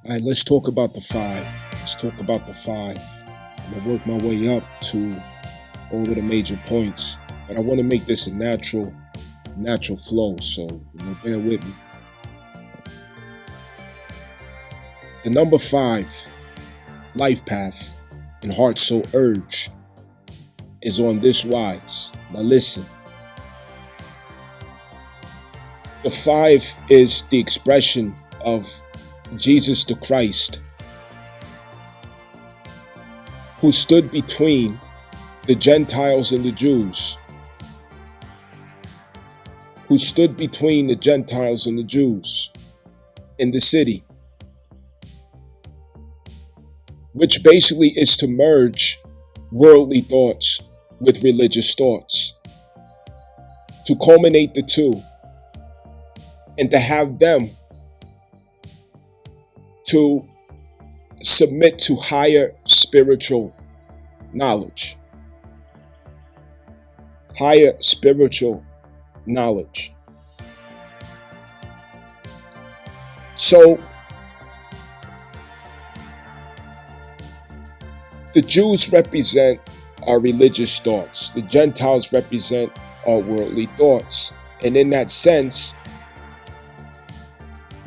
All right, let's talk about the five. Let's talk about the five. I'm gonna work my way up to all of the major points, but I want to make this a natural flow. So bear with me. The number 5, LifePath and HeartSoulUrge, is on this wise. Now listen. The 5 is the expression of Jesus the Christ, who stood between the Gentiles and the Jews. Who stood between the Gentiles and the Jews in the city, which basically is to merge worldly thoughts with religious thoughts, to culminate the two, and to have them to submit to higher spiritual knowledge. Higher spiritual knowledge. So, the Jews represent our religious thoughts. The Gentiles represent our worldly thoughts. And in that sense,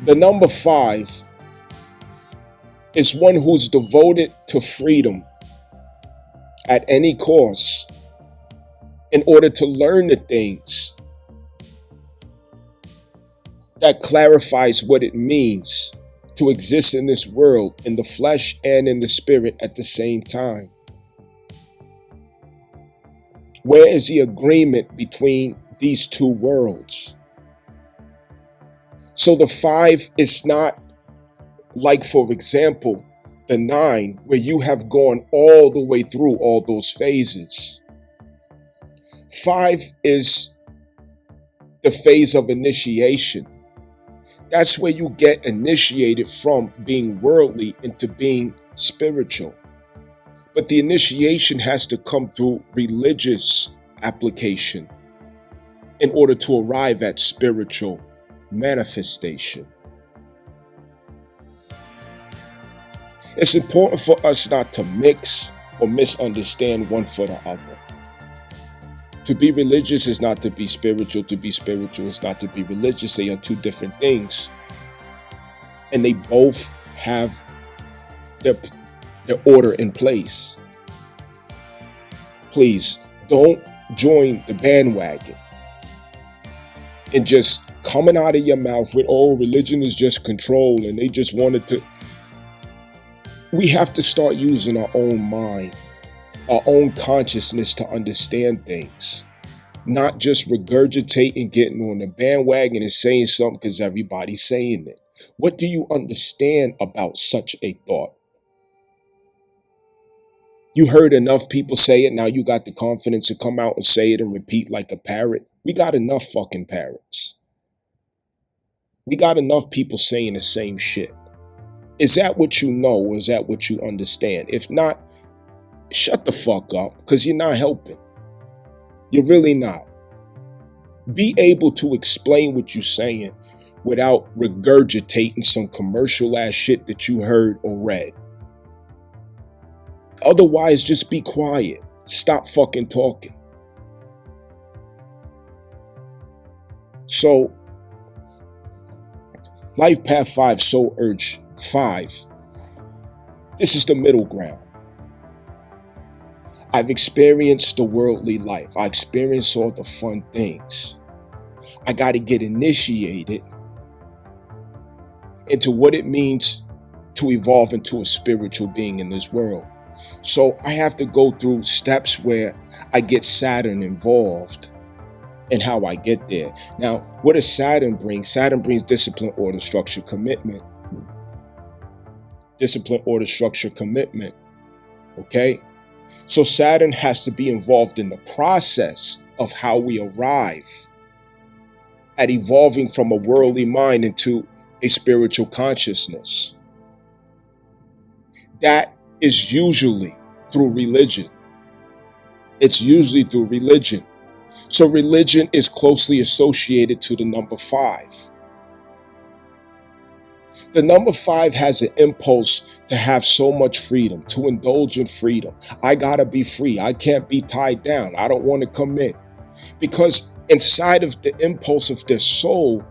the number 5 is one who's devoted to freedom at any cost in order to learn the things that clarifies what it means to exist in this world, in the flesh and in the spirit at the same time. Where is the agreement between these two worlds? So the 5 is not like, for example, the 9, where you have gone all the way through all those phases. 5 is the phase of initiation. That's where you get initiated from being worldly into being spiritual. But the initiation has to come through religious application in order to arrive at spiritual manifestation. It's important for us not to mix or misunderstand one for the other. To be religious is not to be spiritual. To be spiritual is not to be religious. They are two different things. And they both have their order in place. Please don't join the bandwagon and just coming out of your mouth with, oh, religion is just control and they just wanted to. We have to start using our own mind, our own consciousness to understand things, not just regurgitating, getting on the bandwagon and saying something because everybody's saying it. What do you understand about such a thought? You heard enough people say it, now you got the confidence to come out and say it and repeat like a parrot. We got enough fucking parrots. We got enough people saying the same shit. Is that what you know, or is that what you understand? If not, shut the fuck up, because you're not helping. You're really not. Be able to explain what you're saying without regurgitating some commercial ass shit that you heard or read. Otherwise, just be quiet. Stop fucking talking. So, LifePath 5, SoulUrge 5. This is the middle ground. I've experienced the worldly life. I experienced all the fun things. I got to get initiated into what it means to evolve into a spiritual being in this world. So I have to go through steps where I get Saturn involved in how I get there. Now, what does Saturn bring? Saturn brings discipline, order, structure, commitment. Discipline, order, structure, commitment. Okay? So Saturn has to be involved in the process of how we arrive at evolving from a worldly mind into a spiritual consciousness. That is usually through religion. It's usually through religion. So religion is closely associated to the number 5. The number 5 has an impulse to have so much freedom, to indulge in freedom. I gotta be free. I can't be tied down. I don't want to commit. Because inside of the impulse of their soul,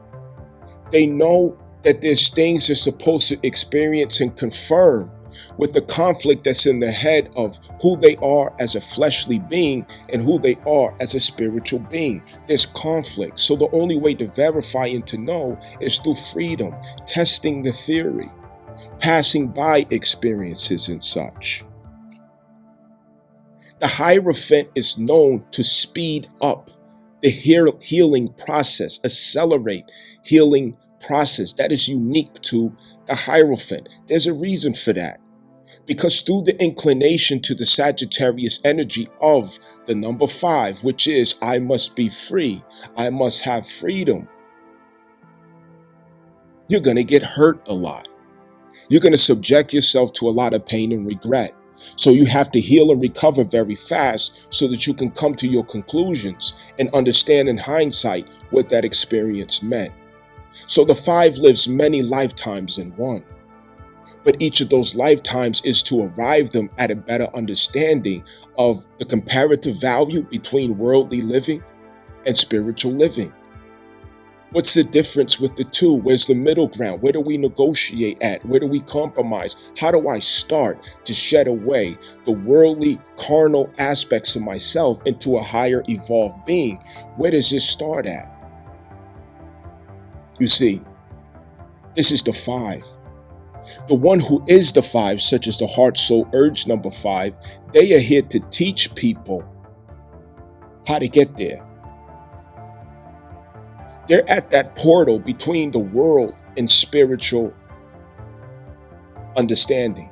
they know that there's things they're supposed to experience and confirm with the conflict that's in the head of who they are as a fleshly being and who they are as a spiritual being. There's conflict. So the only way to verify and to know is through freedom, testing the theory, passing by experiences and such. The Hierophant is known to speed up the healing process, accelerate healing process. That is unique to the Hierophant. There's a reason for that. Because through the inclination to the Sagittarius energy of the number 5, which is I must be free, I must have freedom, you're going to get hurt a lot. You're going to subject yourself to a lot of pain and regret. So you have to heal and recover very fast so that you can come to your conclusions and understand in hindsight what that experience meant. So the 5 lives many lifetimes in one. But each of those lifetimes is to arrive them at a better understanding of the comparative value between worldly living and spiritual living. What's the difference with the two? Where's the middle ground? Where do we negotiate at? Where do we compromise? How do I start to shed away the worldly, carnal aspects of myself into a higher evolved being? Where does this start at? You see, this is the 5. The one who is the 5, such as the HeartSoulUrge number 5, they are here to teach people how to get there. They're at that portal between the world and spiritual understanding.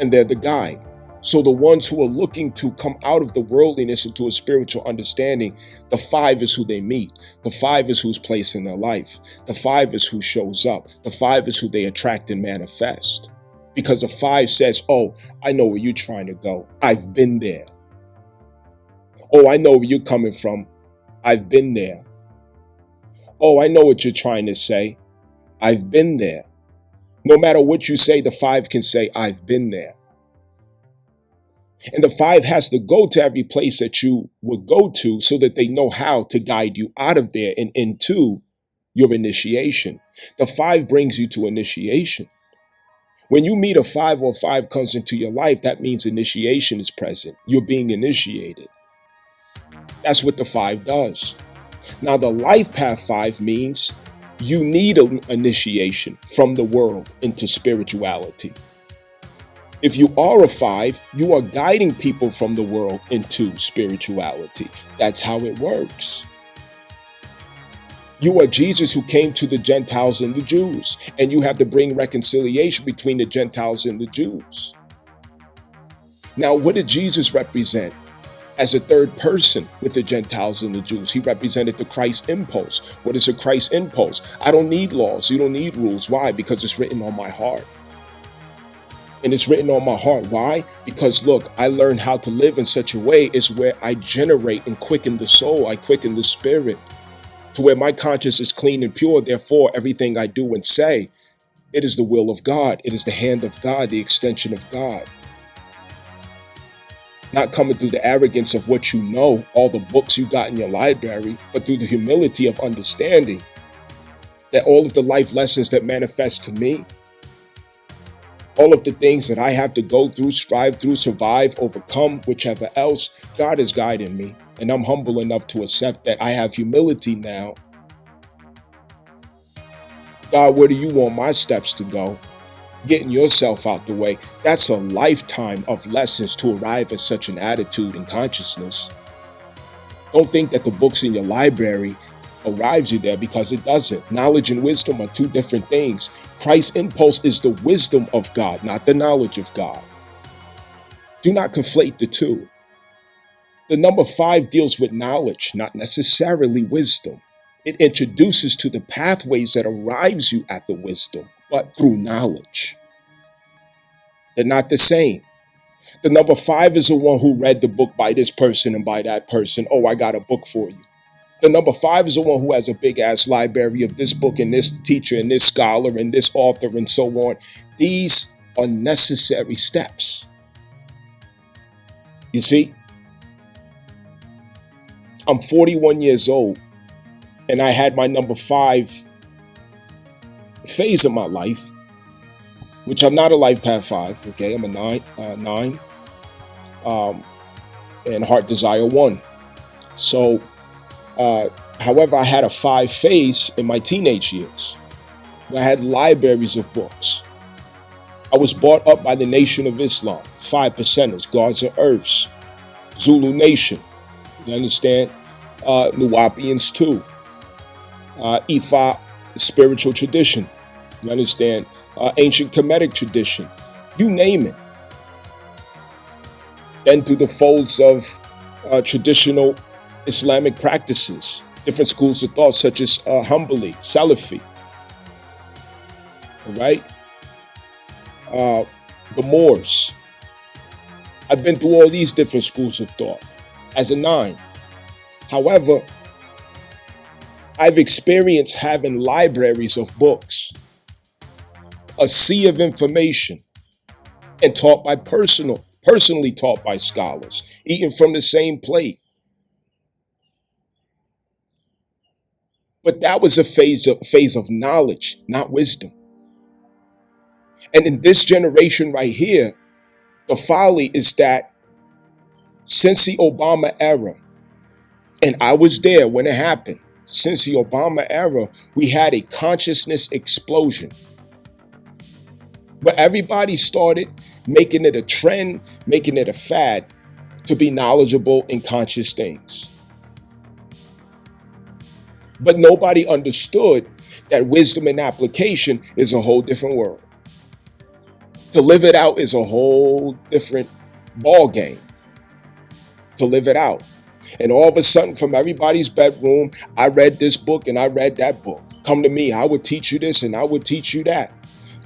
And they're the guide. So the ones who are looking to come out of the worldliness into a spiritual understanding, the 5 is who they meet. The 5 is who's placed in their life. The 5 is who shows up. The 5 is who they attract and manifest. Because the 5 says, oh, I know where you're trying to go. I've been there. Oh, I know where you're coming from. I've been there. Oh, I know what you're trying to say. I've been there. No matter what you say, the 5 can say, I've been there. And the 5 has to go to every place that you would go to so that they know how to guide you out of there and into your initiation. The 5 brings you to initiation. When you meet a 5 or 5 comes into your life, that means initiation is present. You're being initiated. That's what the 5 does. Now, the LifePath 5 means you need an initiation from the world into spirituality. If you are a 5, you are guiding people from the world into spirituality. That's how it works. You are Jesus who came to the Gentiles and the Jews, and you have to bring reconciliation between the Gentiles and the Jews. Now, what did Jesus represent? As a third person with the Gentiles and the Jews, he represented the Christ impulse. What is a Christ impulse? I don't need laws. You don't need rules. Why? Because it's written on my heart. And it's written on my heart. Why? Because look, I learned how to live in such a way is where I generate and quicken the soul. I quicken the spirit to where my conscience is clean and pure. Therefore, everything I do and say, it is the will of God. It is the hand of God, the extension of God. Not coming through the arrogance of what you know, all the books you got in your library, but through the humility of understanding that all of the life lessons that manifest to me, all of the things that I have to go through, strive through, survive, overcome, whichever else, God is guiding me. And I'm humble enough to accept that I have humility now. God, where do you want my steps to go? Getting yourself out the way, that's a lifetime of lessons to arrive at such an attitude and consciousness. Don't think that the books in your library arrives you there, because it doesn't. Knowledge and wisdom are two different things. Christ's impulse is the wisdom of God, not the knowledge of God. Do not conflate the two. The number 5 deals with knowledge, not necessarily wisdom. It introduces to the pathways that arrives you at the wisdom, but through knowledge. They're not the same. The number 5 is the one who read the book by this person and by that person. Oh, I got a book for you. The number 5 is the one who has a big ass library of this book and this teacher and this scholar and this author and so on. These are necessary steps. You see, I'm 41 years old and I had my number 5 phase of my life, which I'm not a LifePath 5. Okay, I'm a 9, and Heart Desire 1. So, however, I had a 5 phase in my teenage years where I had libraries of books. I was brought up by the Nation of Islam, 5 percenters, Gods and Earths, Zulu Nation, you understand? Nuwapians too, Ifa, spiritual tradition, you understand? Ancient Kemetic tradition, you name it. Then through the folds of traditional Islamic practices, different schools of thought such as Hanbali, Salafi, right? The Moors. I've been through all these different schools of thought as a 9. However, I've experienced having libraries of books, a sea of information, and taught by personally taught by scholars, eating from the same plate. But that was a phase of knowledge, not wisdom. And in this generation right here, the folly is that since the Obama era, and I was there when it happened, since the Obama era, we had a consciousness explosion where everybody started making it a trend, making it a fad to be knowledgeable in conscious things. But nobody understood that wisdom and application is a whole different world. To live it out is a whole different ball game. To live it out. And all of a sudden, from everybody's bedroom, I read this book and I read that book. Come to me, I would teach you this and I would teach you that.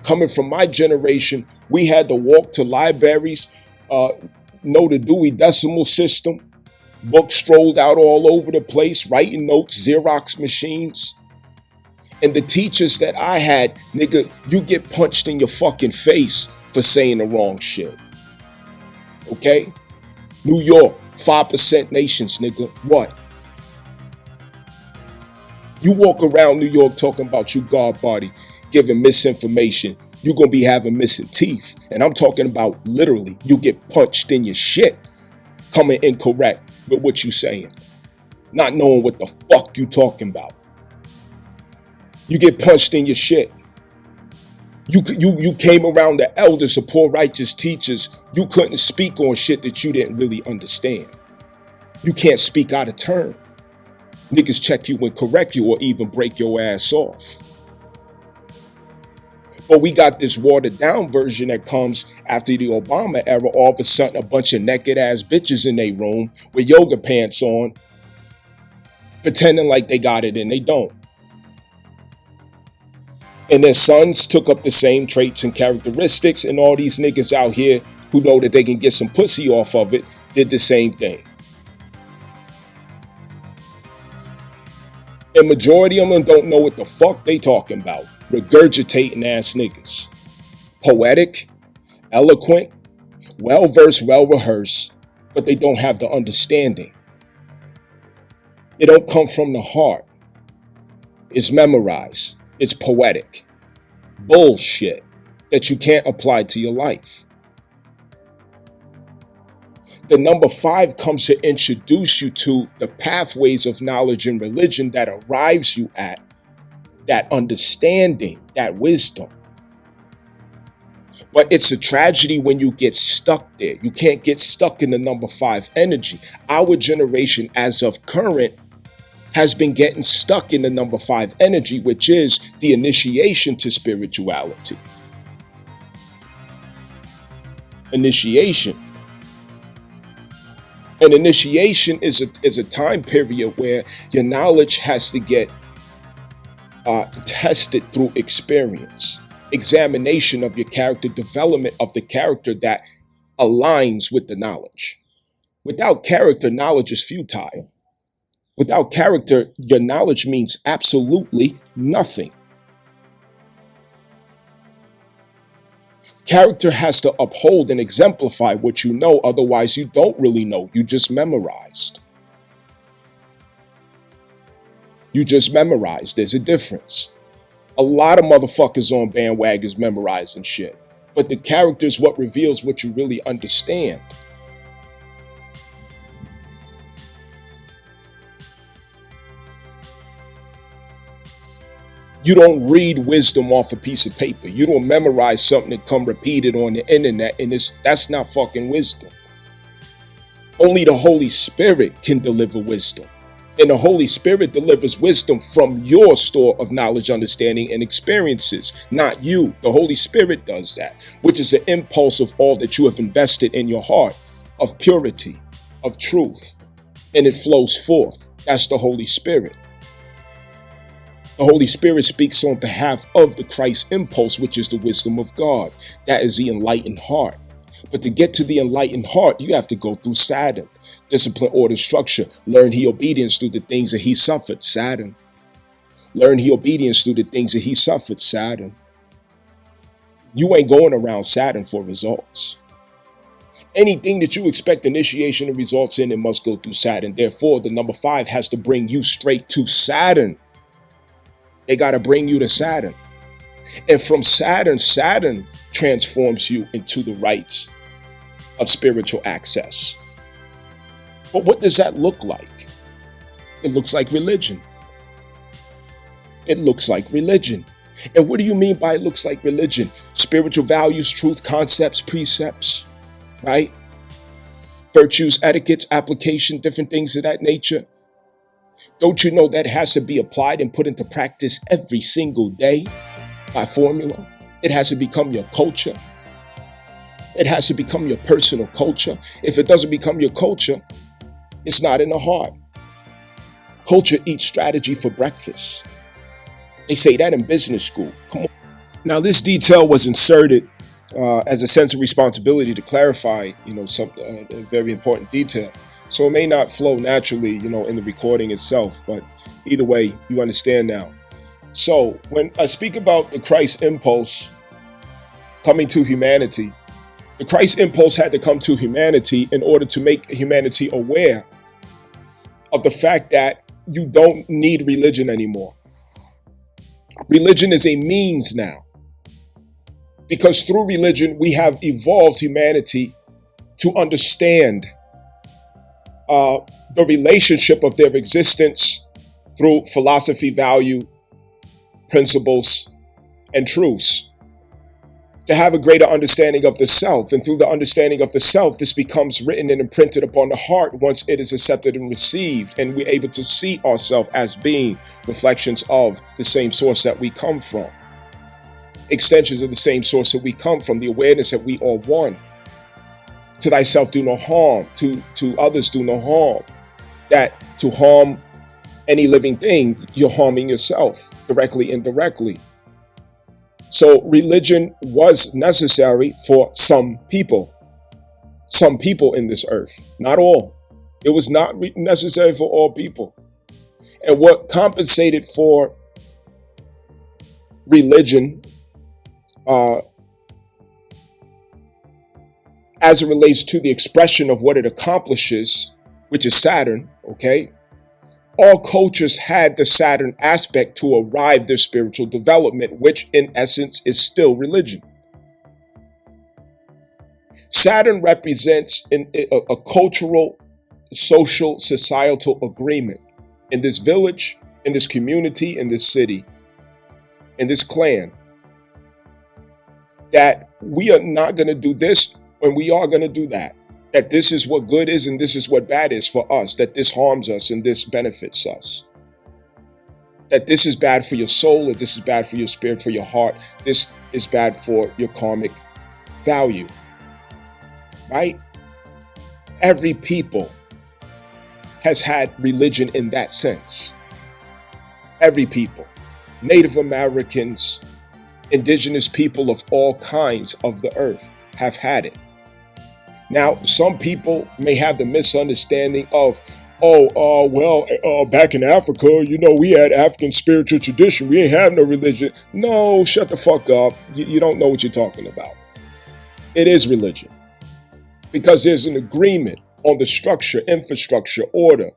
Coming from my generation, we had to walk to libraries, know the Dewey Decimal System, books strolled out all over the place, writing notes, Xerox machines. And the teachers that I had, nigga, you get punched in your fucking face for saying the wrong shit. Okay? New York, 5% nations, nigga. What? You walk around New York talking about you God body, giving misinformation. You're going to be having missing teeth. And I'm talking about literally, you get punched in your shit coming incorrect with what you saying. Not knowing what the fuck you talking about. You get punched in your shit. You came around the elders or poor righteous teachers. You couldn't speak on shit that you didn't really understand. You can't speak out of turn. Niggas check you and correct you or even break your ass off. But we got this watered down version that comes after the Obama era. All of a sudden, a bunch of naked ass bitches in their room with yoga pants on, pretending like they got it and they don't. And their sons took up the same traits and characteristics, and all these niggas out here who know that they can get some pussy off of it did the same thing. And majority of them don't know what the fuck they talking about. Regurgitating ass niggas. Poetic, eloquent, well-versed, well-rehearsed, but they don't have the understanding. It don't come from the heart. It's memorized. It's poetic. Bullshit that you can't apply to your life. The number 5 comes to introduce you to the pathways of knowledge and religion that arrives you at that understanding, that wisdom. But it's a tragedy when you get stuck there. You can't get stuck in the number 5 energy. Our generation, as of current, has been getting stuck in the number 5 energy, which is the initiation to spirituality. Initiation. An initiation is a time period where your knowledge has to get tested through experience, examination of your character, development of the character that aligns with the knowledge. Without character, knowledge is futile. Without character, your knowledge means absolutely nothing. Character has to uphold and exemplify what you know, otherwise you don't really know. You just memorized. You just memorized. There's a difference. A lot of motherfuckers on bandwagons memorizing shit. But the character is what reveals what you really understand. You don't read wisdom off a piece of paper. You don't memorize something that come repeated on the internet, and that's not fucking wisdom. Only the Holy Spirit can deliver wisdom. And the Holy Spirit delivers wisdom from your store of knowledge, understanding, and experiences, not you. The Holy Spirit does that, which is an impulse of all that you have invested in your heart, of purity, of truth, and it flows forth. That's the Holy Spirit. The Holy Spirit speaks on behalf of the Christ impulse, which is the wisdom of God. That is the enlightened heart. But to get to the enlightened heart, you have to go through Saturn. Discipline, order, structure. Learn he obedience through the things that he suffered. Saturn. Learn he obedience through the things that he suffered. Saturn. You ain't going around Saturn for results. Anything that you expect initiation and results in, it must go through Saturn. Therefore, the number 5 has to bring you straight to Saturn. They got to bring you to Saturn. And from Saturn, Saturn transforms you into the rights of spiritual access. But what does that look like? It looks like religion. It looks like religion. And what do you mean by it looks like religion? Spiritual values, truth, concepts, precepts, right? Virtues, etiquettes, application, different things of that nature. Don't you know that has to be applied and put into practice every single day by formula? It has to become your culture. It has to become your personal culture. If it doesn't become your culture, it's not in the heart. Culture eats strategy for breakfast. They say that in business school. Come on. Now, this detail was inserted as a sense of responsibility to clarify, a very important detail. So it may not flow naturally, in the recording itself, but either way, you understand now. So when I speak about the Christ impulse coming to humanity, the Christ impulse had to come to humanity in order to make humanity aware of the fact that you don't need religion anymore. Religion is a means now, because through religion, we have evolved humanity to understand the relationship of their existence through philosophy, value, principles, and truths. To have a greater understanding of the self, and through the understanding of the self, this becomes written and imprinted upon the heart once it is accepted and received, and we're able to see ourselves as being reflections of the same source that we come from, extensions of the same source that we come from, the awareness that we are one. To thyself do no harm, to others do no harm. That to harm any living thing, you're harming yourself, directly, indirectly. So religion was necessary for some people in this earth, not all. It was not necessary for all people. And what compensated for religion as it relates to the expression of what it accomplishes, which is Saturn, okay? All cultures had the Saturn aspect to arrive their spiritual development, which in essence is still religion. Saturn represents a cultural, social, societal agreement in this village, in this community, in this city, in this clan, that we are not going to do this and we are going to do that. That this is what good is and this is what bad is for us. That this harms us and this benefits us. That this is bad for your soul, or this is bad for your spirit, for your heart. This is bad for your karmic value. Right? Every people has had religion in that sense. Every people. Native Americans, indigenous people of all kinds of the earth have had it. Now, some people may have the misunderstanding of, Back in Africa, we had African spiritual tradition. We ain't have no religion. No, shut the fuck up. You don't know what you're talking about. It is religion because there's an agreement on the structure, infrastructure, order,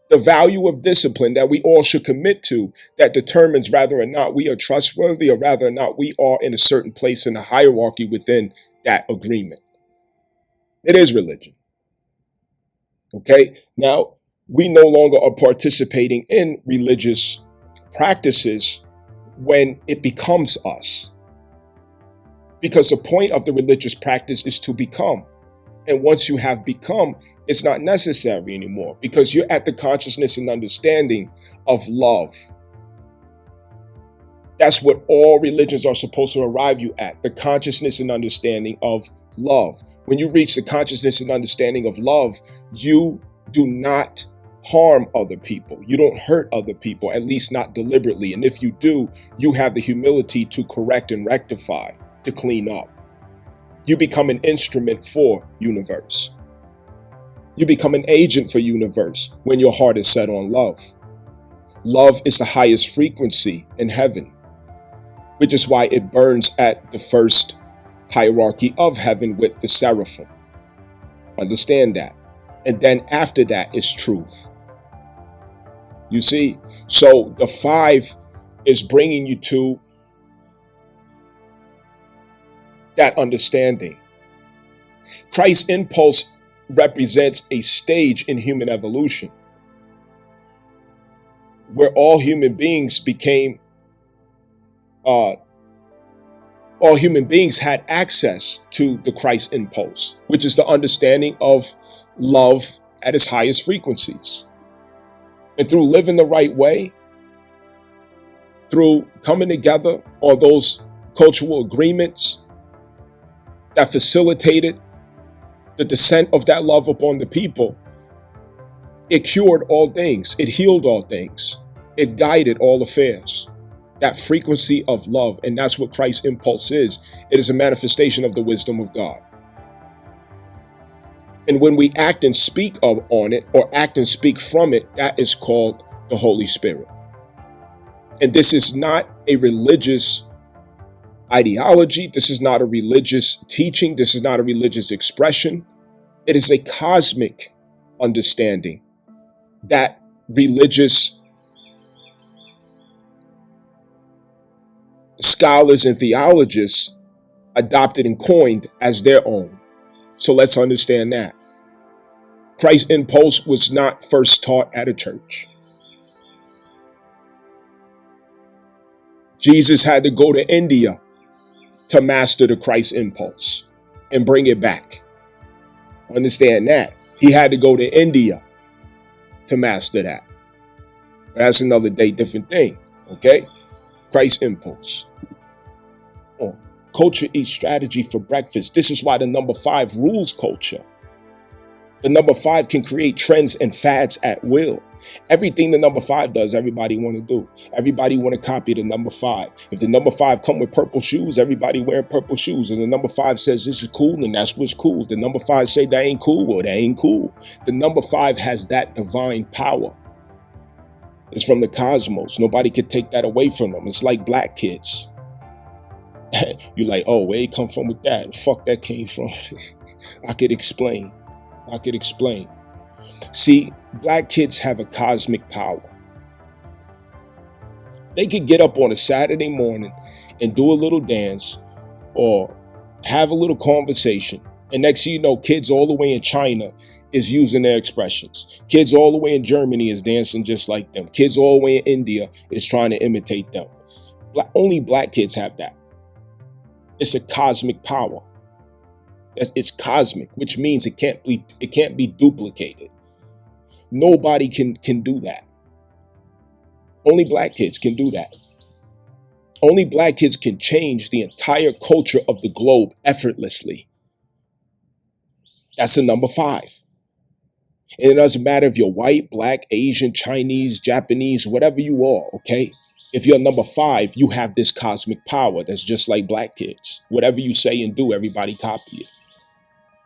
the value of discipline that we all should commit to that determines whether or not we are trustworthy or whether or not we are in a certain place in the hierarchy within that agreement. It is religion. Okay? Now, we no longer are participating in religious practices when it becomes us. Because the point of the religious practice is to become. And once you have become, it's not necessary anymore because you're at the consciousness and understanding of love. That's what all religions are supposed to arrive you at, the consciousness and understanding of love. When you reach the consciousness and understanding of love, you do not harm other people. You don't hurt other people, at least not deliberately. And if you do, you have the humility to correct and rectify, to clean up. You become an instrument for universe. You become an agent for universe when your heart is set on love. Love is the highest frequency in heaven, which is why it burns at the first hierarchy of heaven with the seraphim. Understand that. And then after that is truth. You see? So the 5 is bringing you to that understanding. Christ's impulse represents a stage in human evolution where all human beings had access to the Christ impulse, which is the understanding of love at its highest frequencies. And through living the right way, through coming together on those cultural agreements that facilitated the descent of that love upon the people, it cured all things. It healed all things. It guided all affairs. That frequency of love. And that's what Christ's impulse is. It is a manifestation of the wisdom of God. And when we act and speak on it, or act and speak from it, that is called the Holy Spirit. And this is not a religious ideology. This is not a religious teaching. This is not a religious expression. It is a cosmic understanding that religious scholars and theologists adopted and coined as their own. So let's understand that. Christ's impulse was not first taught at a church. Jesus had to go to India to master the Christ impulse and bring it back. Understand that. He had to go to India to master that. That's another day, different thing. Okay? Christ impulse. Oh, culture eats strategy for breakfast. This is why the number 5 rules culture. The number 5 can create trends and fads at will. Everything the number 5 does, everybody want to do. Everybody want to copy the number 5. If the number 5 come with purple shoes, everybody wearing purple shoes. And the number 5 says this is cool, and that's what's cool. If the number 5 say that ain't cool, well, that ain't cool. The number 5 has that divine power. It's from the cosmos. Nobody can take that away from them. It's like black kids. You're like, oh, where it come from with that? The fuck that came from? I could explain. See, black kids have a cosmic power. They could get up on a Saturday morning and do a little dance or have a little conversation. And next thing you know, kids all the way in China is using their expressions. Kids all the way in Germany is dancing just like them. Kids all the way in India is trying to imitate them. Only black kids have that. It's a cosmic power. It's cosmic, which means it can't be duplicated. Nobody can do that. Only black kids can do that. Only black kids can change the entire culture of the globe effortlessly. That's the number 5. And it doesn't matter if you're white, black, Asian, Chinese, Japanese, whatever you are, okay? If you're number 5, you have this cosmic power that's just like black kids. Whatever you say and do, everybody copy it.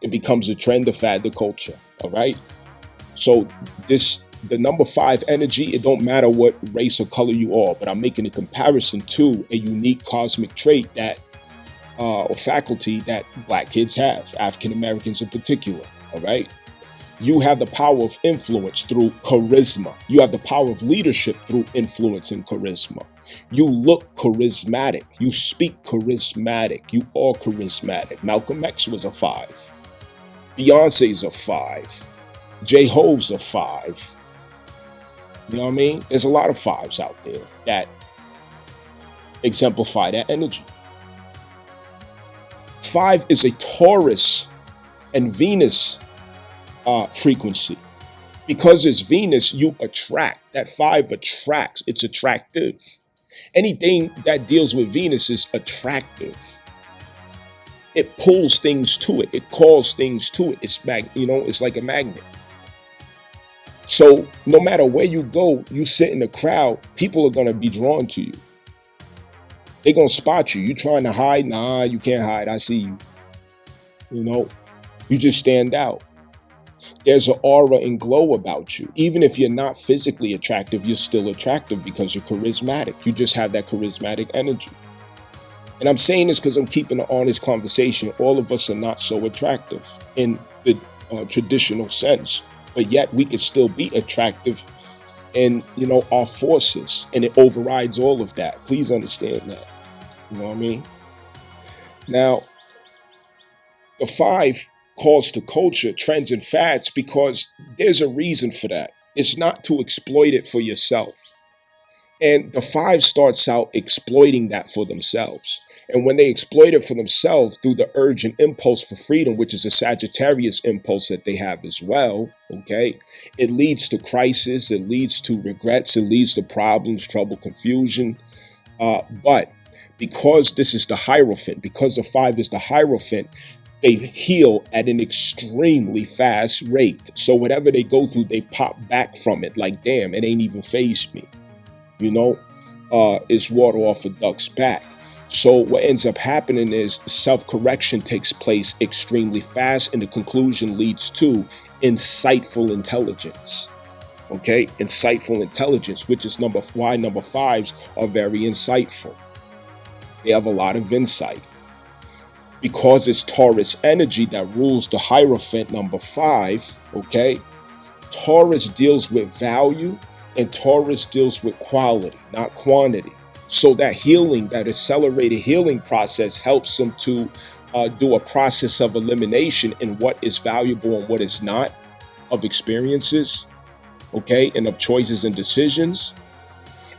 It becomes a trend, a fad, the culture, all right? So the number 5 energy, it don't matter what race or color you are, but I'm making a comparison to a unique cosmic trait that or faculty that Black kids have, African Americans in particular. All right. You have the power of influence through charisma. You have the power of leadership through influence and charisma. You look charismatic. You speak charismatic. You are charismatic. Malcolm X was a 5. Beyonce's a 5. J-Hove's a 5. You know what I mean? There's a lot of 5s out there that exemplify that energy. 5 is a Taurus and Venus frequency. Because it's Venus, you attract. That 5 attracts. It's attractive. Anything that deals with Venus is attractive. It pulls things to it. It calls things to it. It's it's like a magnet. So no matter where you go, you sit in a crowd, people are going to be drawn to you. They're going to spot you. You trying to hide? Nah, you can't hide. I see you. You just stand out. There's an aura and glow about you. Even if you're not physically attractive, you're still attractive because you're charismatic. You just have that charismatic energy. And I'm saying this because I'm keeping an honest conversation. All of us are not so attractive in the traditional sense, but yet we can still be attractive in, our forces, and it overrides all of that. Please understand that. You know what I mean? Now, the 5 calls to culture, trends, and fads because there's a reason for that. It's not to exploit it for yourself. And the 5 starts out exploiting that for themselves. And when they exploit it for themselves through the urge and impulse for freedom, which is a Sagittarius impulse that they have as well, okay, it leads to crisis, it leads to regrets, it leads to problems, trouble, confusion. But because this is the Hierophant, because the 5 is the Hierophant, they heal at an extremely fast rate. So whatever they go through, they pop back from it like, damn, it ain't even fazed me. It's water off a duck's back. So what ends up happening is self-correction takes place extremely fast, and the conclusion leads to insightful intelligence. Okay, insightful intelligence, which is why number 5s are very insightful. They have a lot of insight. Because it's Taurus energy that rules the Hierophant number 5, okay? Taurus deals with value, and Taurus deals with quality, not quantity. So that healing, that accelerated healing process helps them to do a process of elimination in what is valuable and what is not, of experiences, okay, and of choices and decisions,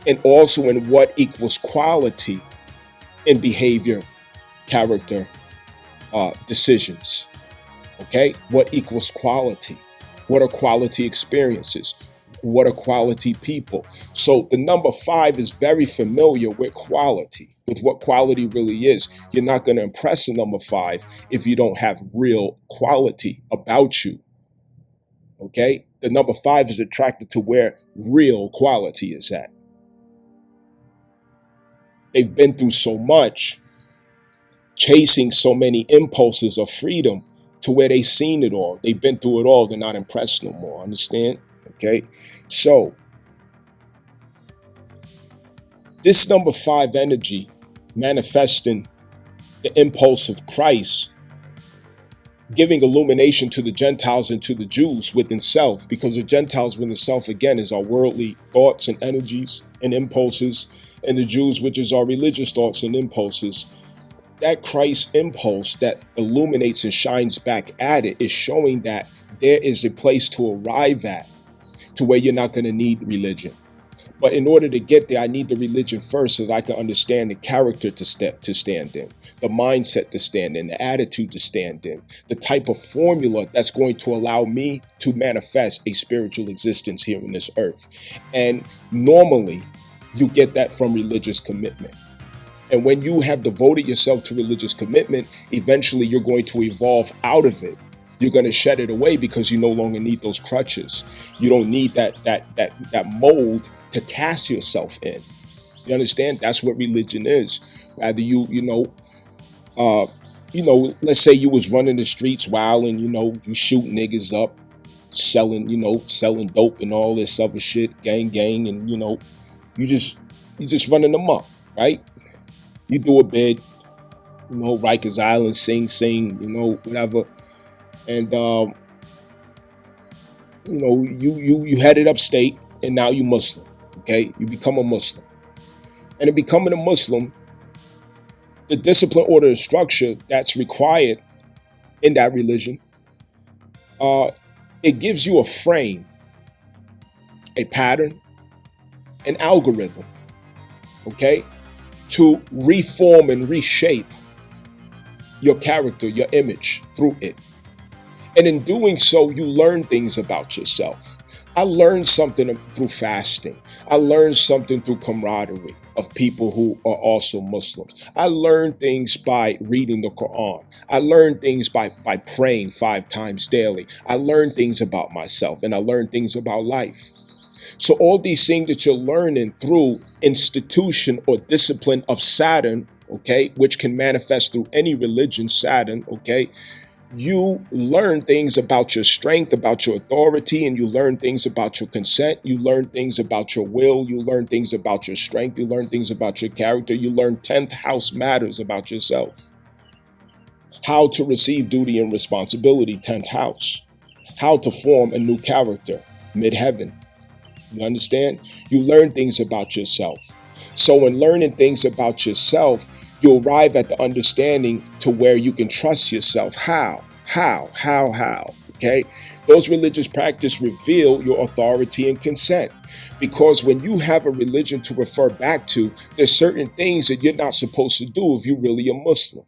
and also in what equals quality in behavior, character, decisions, okay? What equals quality? What are quality experiences? What are quality people? So the number 5 is very familiar with quality, with what quality really is. You're not going to impress a number 5 if you don't have real quality about you, okay? The number 5 is attracted to where real quality is at. They've been through so much, chasing so many impulses of freedom, to where they've seen it all. They've been through it all. They're not impressed no more. Understand? Okay. So this number 5 energy manifesting the impulse of Christ, giving illumination to the Gentiles and to the Jews within self, because the Gentiles within self, again, is our worldly thoughts and energies and impulses, and the Jews, which is our religious thoughts and impulses. That Christ impulse that illuminates and shines back at it is showing that there is a place to arrive at, to where you're not going to need religion. But in order to get there, I need the religion first so that I can understand the character to stand in, the mindset to stand in, the attitude to stand in, the type of formula that's going to allow me to manifest a spiritual existence here on this earth. And normally, you get that from religious commitment. And when you have devoted yourself to religious commitment, eventually you're going to evolve out of it. You're going to shed it away because you no longer need those crutches. You don't need that mold to cast yourself in. You understand? That's what religion is. Rather let's say you was running the streets wild and, you shoot niggas up, selling, selling dope and all this other shit, gang, and you just running them up, right? You do a bid, Rikers Island, sing, whatever, and you headed upstate, and now you Muslim, okay? You become a Muslim, and in becoming a Muslim, the discipline, order, and structure that's required in that religion, it gives you a frame, a pattern, an algorithm, okay, to reform and reshape your character, your image through it. And in doing so, you learn things about yourself. I learned something through fasting. I learned something through camaraderie of people who are also Muslims. I learned things by reading the Quran. I learned things by praying 5 times daily. I learned things about myself, and I learned things about life. So all these things that you're learning through institution or discipline of Saturn, okay, which can manifest through any religion, Saturn, okay, you learn things about your strength, about your authority, and you learn things about your consent. You learn things about your will. You learn things about your strength. You learn things about your character. You learn 10th house matters about yourself. How to receive duty and responsibility, 10th house. How to form a new character, midheaven. You understand? You learn things about yourself. So in learning things about yourself, you arrive at the understanding to where you can trust yourself. How? Okay? Those religious practices reveal your authority and consent. Because when you have a religion to refer back to, there's certain things that you're not supposed to do if you're really a Muslim.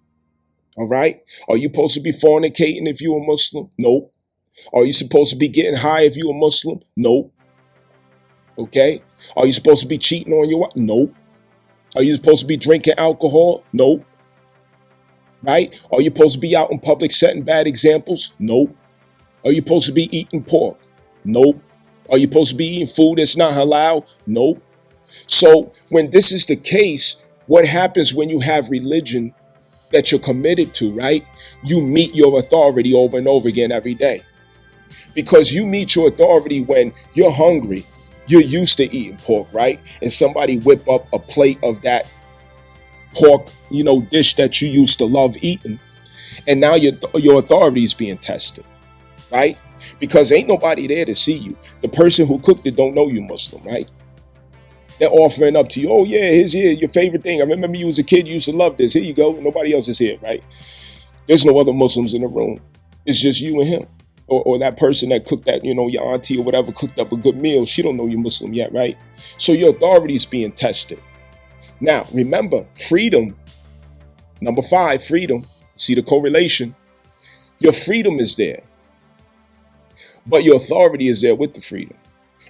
All right? Are you supposed to be fornicating if you're a Muslim? Nope. Are you supposed to be getting high if you're a Muslim? Nope. Okay? Are you supposed to be cheating on your wife? Nope. Are you supposed to be drinking alcohol? Nope. Right? Are you supposed to be out in public setting bad examples? Nope. Are you supposed to be eating pork? Nope. Are you supposed to be eating food that's not halal? Nope. So when this is the case, what happens when you have religion that you're committed to, right? You meet your authority over and over again every day. Because you meet your authority when you're hungry. You're used to eating pork, right? And somebody whip up a plate of that pork, dish that you used to love eating. And now your authority is being tested, right? Because ain't nobody there to see you. The person who cooked it don't know you Muslim, right? They're offering up to you, oh yeah, here's your favorite thing. I remember you as a kid, you used to love this. Here you go. Nobody else is here, right? There's no other Muslims in the room. It's just you and him. Or that person that cooked that, your auntie or whatever cooked up a good meal. She don't know you're Muslim yet, right? So your authority is being tested. Now, remember, freedom, number 5, freedom. See the correlation? Your freedom is there. But your authority is there with the freedom.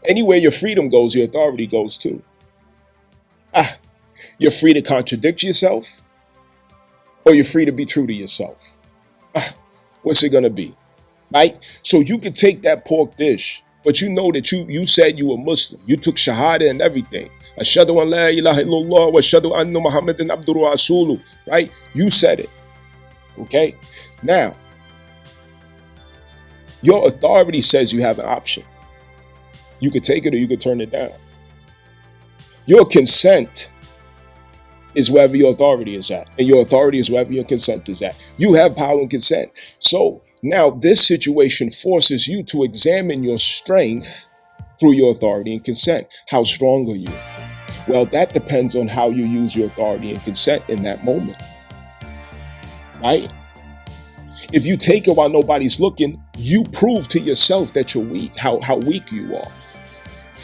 Anywhere your freedom goes, your authority goes too. You're free to contradict yourself, or you're free to be true to yourself. What's it going to be? Right? So you could take that pork dish, but you know that you said you were Muslim. You took Shahada and everything. Ashhadu an la ilaha illallah wa ashhadu anna Muhammadan abduhu wa rasuluh. Right? You said it. Okay? Now, your authority says you have an option. You could take it or you could turn it down. Your consent is wherever your authority is at. And your authority is wherever your consent is at. You have power and consent. So now this situation forces you to examine your strength through your authority and consent. How strong are you? Well, that depends on how you use your authority and consent in that moment. Right? If you take it while nobody's looking, you prove to yourself that you're weak, how weak you are.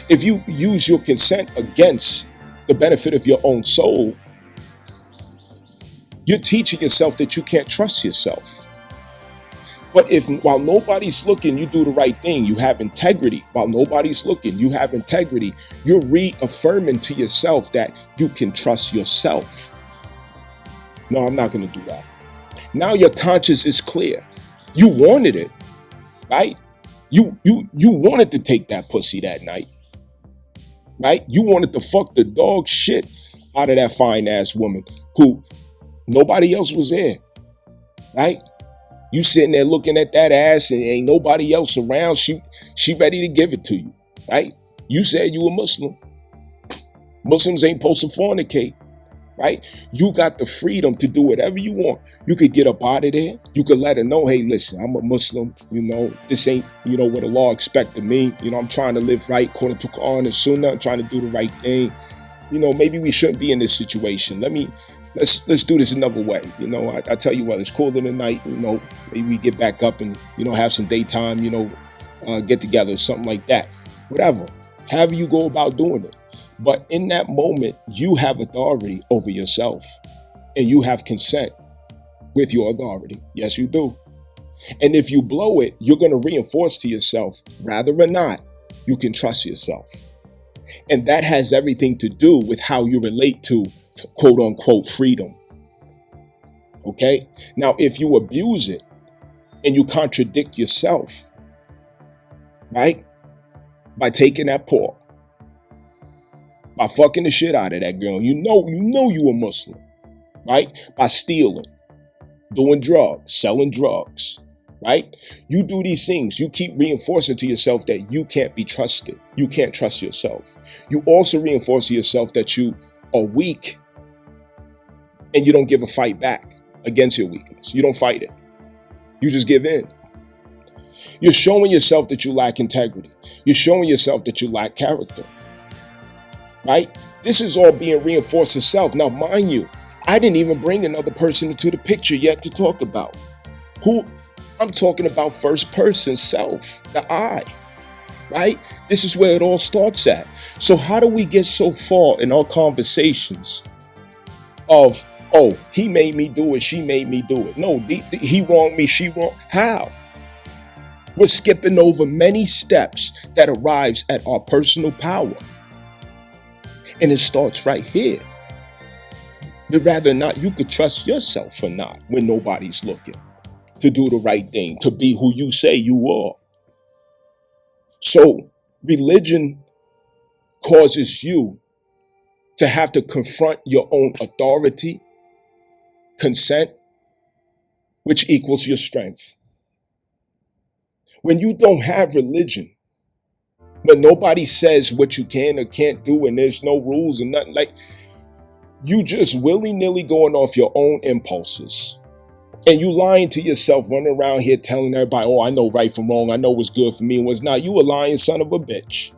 If you use your consent against the benefit of your own soul, you're teaching yourself that you can't trust yourself. But if while nobody's looking, you do the right thing, you have integrity. While nobody's looking, you have integrity. You're reaffirming to yourself that you can trust yourself. No, I'm not going to do that. Now your conscience is clear. You wanted it, right? You wanted to take that pussy that night, right? You wanted to fuck the dog shit out of that fine ass woman who nobody else was there, right? You sitting there looking at that ass and ain't nobody else around. She ready to give it to you, right? You said you a Muslim. Muslims ain't supposed to fornicate, right? You got the freedom to do whatever you want. You could get up out of there. You could let her know, hey, listen, I'm a Muslim. This ain't, what the law expect of me. I'm trying to live right according to Quran and Sunnah. I'm trying to do the right thing. Maybe we shouldn't be in this situation. Let's do this another way. I tell you what, it's cooler tonight. Maybe we get back up and, have some daytime, get together, something like that. Whatever. However you go about doing it. But in that moment, you have authority over yourself and you have consent with your authority. Yes, you do. And if you blow it, you're going to reinforce to yourself, rather or not, you can trust yourself. And that has everything to do with how you relate to quote unquote freedom. Okay. Now, if you abuse it and you contradict yourself, right? By taking that pork, by fucking the shit out of that girl, you know you a Muslim, right? By stealing, doing drugs, selling drugs, right? You do these things. You keep reinforcing to yourself that you can't be trusted. You can't trust yourself. You also reinforce to yourself that you are weak and you don't give a fight back against your weakness. You don't fight it. You just give in. You're showing yourself that you lack integrity. You're showing yourself that you lack character. Right? This is all being reinforced itself. Now, mind you, I didn't even bring another person into the picture yet to talk about. Who? I'm talking about first person self, the I. Right? This is where it all starts at. So how do we get so far in our conversations of, oh, he made me do it, she made me do it. No, he wronged me, she wronged. How? We're skipping over many steps that arrives at our personal power. And it starts right here. But rather or not, you could trust yourself or not when nobody's looking to do the right thing, to be who you say you are. So religion causes you to have to confront your own authority, consent, which equals your strength. When you don't have religion, when nobody says what you can or can't do and there's no rules and nothing, like you just willy-nilly going off your own impulses and you lying to yourself, running around here telling everybody, oh, I know right from wrong. I know what's good for me and what's not. You a lying son of a bitch.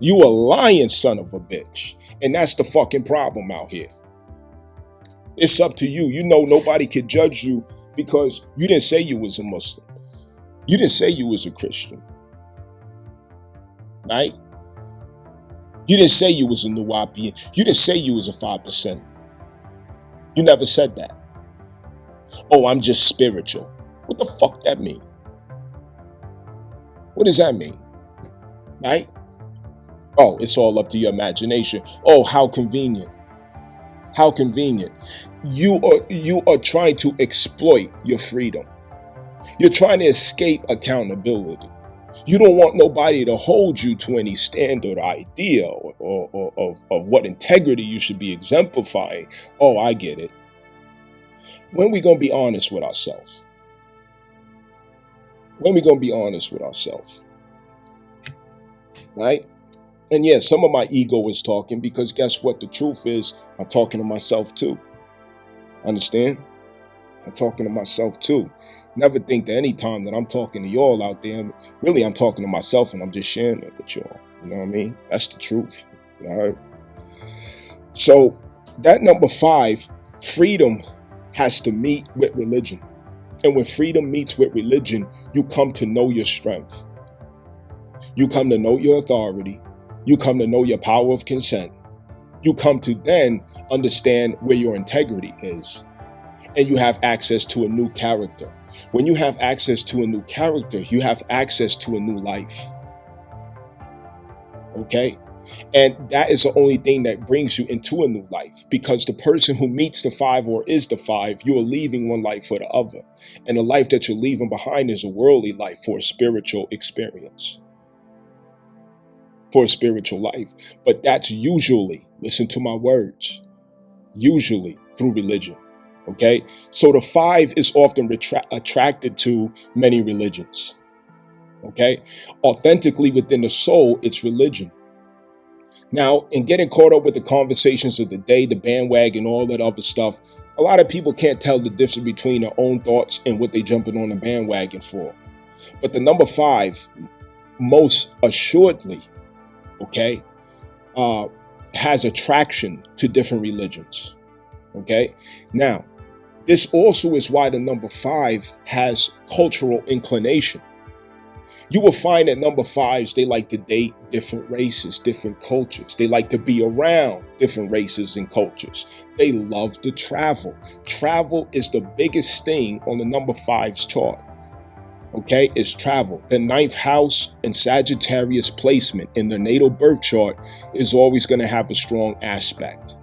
You a lying son of a bitch. And that's the fucking problem out here. It's up to you. Nobody could judge you because you didn't say you was a Muslim. You didn't say you was a Christian. Right? You didn't say you was a Nuwapian. You didn't say you was a 5%. You never said that. Oh, I'm just spiritual. What the fuck that mean? What does that mean? Right? Oh, it's all up to your imagination. Oh, how convenient. How convenient. You are trying to exploit your freedom. You're trying to escape accountability. You don't want nobody to hold you to any standard idea or of what integrity you should be exemplifying. Oh, I get it. When we going to be honest with ourselves? When we going to be honest with ourselves? Right? And yeah, some of my ego is talking because guess what? The truth is I'm talking to myself too. Understand? I'm talking to myself too. Never think that any time that I'm talking to y'all out there, really I'm talking to myself and I'm just sharing it with y'all. You know what I mean? That's the truth. All right. So that number 5, freedom has to meet with religion. And when freedom meets with religion, you come to know your strength. You come to know your authority. You come to know your power of consent. You come to then understand where your integrity is. And you have access to a new character. When you have access to a new character, you have access to a new life. Okay? And that is the only thing that brings you into a new life, because the person who meets the 5 or is the 5, you are leaving one life for the other. And the life that you're leaving behind is a worldly life for a spiritual experience, for a spiritual life. But that's usually, listen to my words, usually through religion. Okay, so the 5 is often attracted to many religions. Okay, authentically within the soul, it's religion. Now, in getting caught up with the conversations of the day, the bandwagon, all that other stuff, a lot of people can't tell the difference between their own thoughts and what they jumping on the bandwagon for. But the number 5, most assuredly, okay, has attraction to different religions. Okay, now, this also is why the number 5 has cultural inclination. You will find that number 5s, they like to date different races, different cultures. They like to be around different races and cultures. They love to travel. Travel is the biggest thing on the number 5's chart. Okay, it's travel. The 9th house and Sagittarius placement in the natal birth chart is always going to have a strong aspect,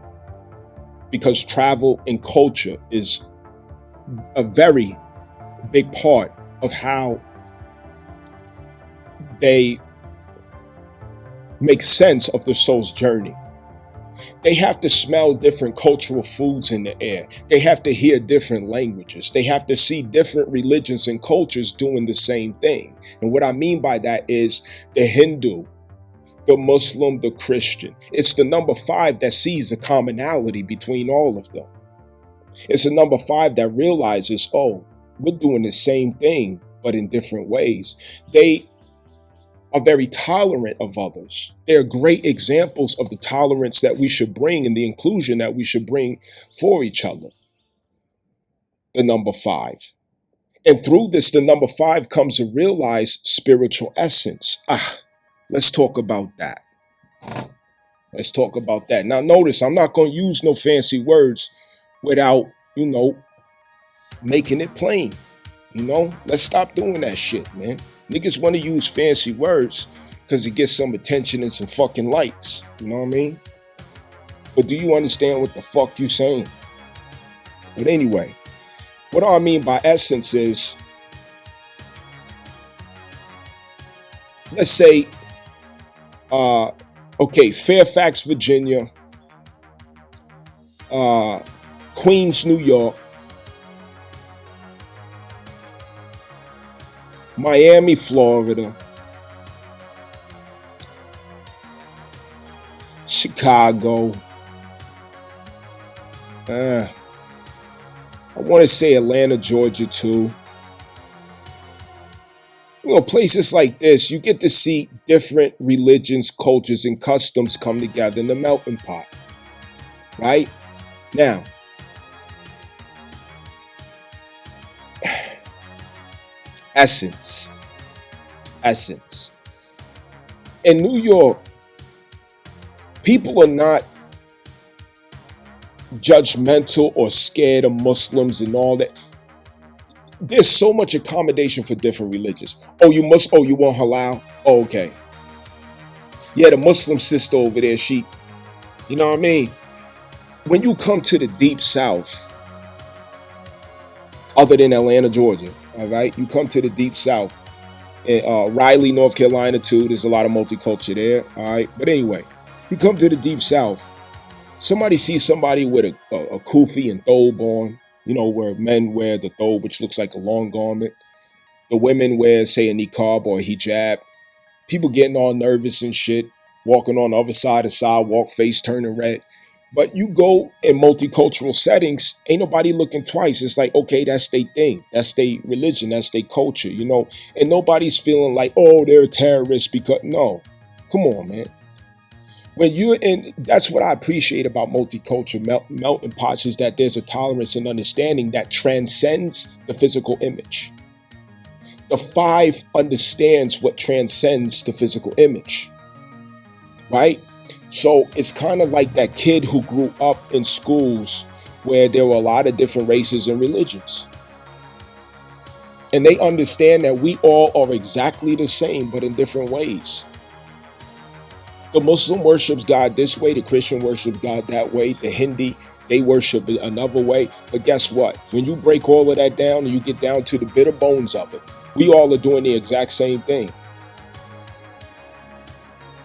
because travel and culture is a very big part of how they make sense of the soul's journey. They have to smell different cultural foods in the air. They have to hear different languages. They have to see different religions and cultures doing the same thing. And what I mean by that is the Hindu, the Muslim, the Christian. It's the number 5 that sees the commonality between all of them. It's the number 5 that realizes, oh, we're doing the same thing, but in different ways. They are very tolerant of others. They're great examples of the tolerance that we should bring and the inclusion that we should bring for each other. The number 5. And through this, the number 5 comes to realize spiritual essence. Let's talk about that. Let's talk about that. Now notice, I'm not going to use no fancy words without, making it plain. Let's stop doing that shit, man. Niggas want to use fancy words because it gets some attention and some fucking likes. You know what I mean? But do you understand what the fuck you saying? But anyway, what I mean by essence is, let's say, Fairfax, Virginia, Queens, New York, Miami, Florida, Chicago, I want to say Atlanta, Georgia too. Places like this, you get to see different religions, cultures, and customs come together in the melting pot, right? Now, essence. In New York, people are not judgmental or scared of Muslims and all that. There's so much accommodation for different religions. You want halal? Oh, okay. Yeah, the Muslim sister over there, she, you know what I mean? When you come to the deep south, other than Atlanta, Georgia, all right, you come to the deep south, Raleigh, North Carolina too, there's a lot of multicultural there, all right? But anyway, you come to the deep south, somebody sees somebody with a kufi and thobe on, where men wear the thobe, which looks like a long garment. The women wear, say, a niqab or a hijab. People getting all nervous and shit, walking on the other side of the sidewalk, face turning red. But you go in multicultural settings, ain't nobody looking twice. It's like, okay, that's their thing. That's their religion. That's their culture, And nobody's feeling like, oh, they're terrorists because, no. Come on, man. When you're in, that's what I appreciate about multicultural melting pots, is that there's a tolerance and understanding that transcends the physical image. The 5 understands what transcends the physical image, right? So it's kind of like that kid who grew up in schools where there were a lot of different races and religions. And they understand that we all are exactly the same, but in different ways. The Muslim worships God this way, the Christian worships God that way, the Hindi, they worship another way. But guess what? When you break all of that down and you get down to the bitter bones of it, we all are doing the exact same thing.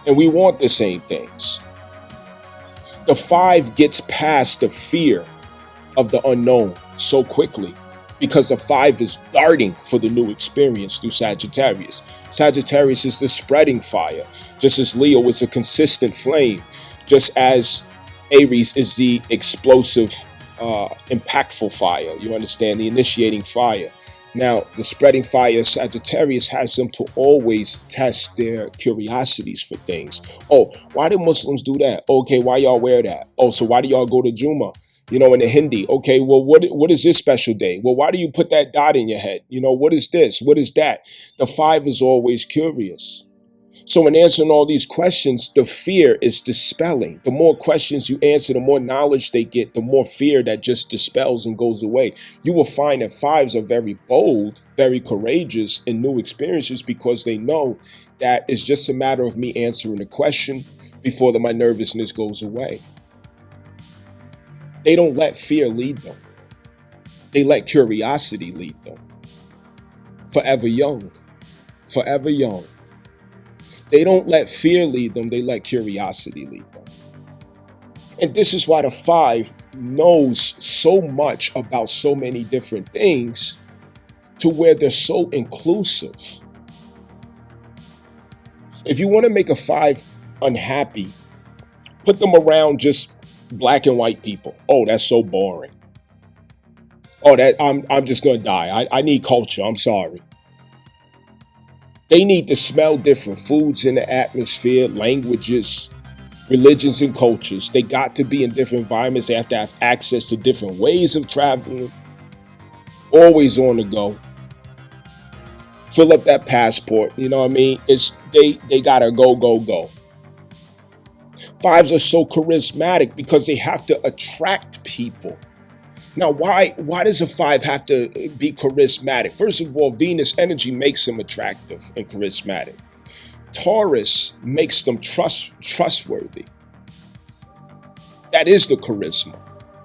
And we want the same things. The 5 gets past the fear of the unknown. so quickly because the 5 is darting for the new experience through Sagittarius. Sagittarius is the spreading fire, just as Leo is a consistent flame, just as Aries is the explosive, impactful fire. You understand? The initiating fire. Now, the spreading fire, Sagittarius has them to always test their curiosities for things. Oh, why do Muslims do that? Okay, why y'all wear that? Oh, so why do y'all go to Juma? You know, in the Hindi. Okay, well, what is this special day? Well, why do you put that dot in your head? You know, what is this? What is that? The 5 is always curious. So in answering all these questions, the fear is dispelling. The more questions you answer, the more knowledge they get, the more fear that just dispels and goes away. You will find that 5s are very bold, very courageous in new experiences because they know that it's just a matter of me answering the question before my nervousness goes away. They don't let fear lead them. They let curiosity lead them. Forever young. Forever young. They don't let fear lead them, they let curiosity lead them. And this is why the 5 knows so much about so many different things to where they're so inclusive. If you want to make a 5 unhappy, put them around just black and white people. Oh, that's so boring. Oh, that I'm just gonna die. I need culture. I'm sorry. They need to smell different foods in the atmosphere, languages, religions, and cultures. They got to be in different environments. They have to have access to different ways of traveling. Always on the go. Fill up that passport. You know what I mean? They gotta go, go, go. 5s are so charismatic because they have to attract people. Now, why does a 5 have to be charismatic? First of all, Venus energy makes them attractive and charismatic. Taurus makes them trustworthy. That is the charisma.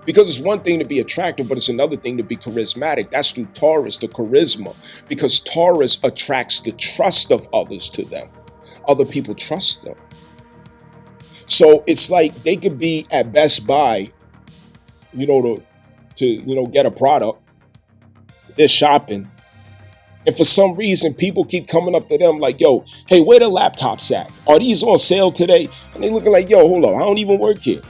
Because it's one thing to be attractive, but it's another thing to be charismatic. That's through Taurus, the charisma. Because Taurus attracts the trust of others to them. Other people trust them. So it's like they could be at Best Buy, to get a product. They're shopping. And for some reason, people keep coming up to them like, yo, hey, where the laptops at? Are these on sale today? And they looking like, yo, hold on, I don't even work here.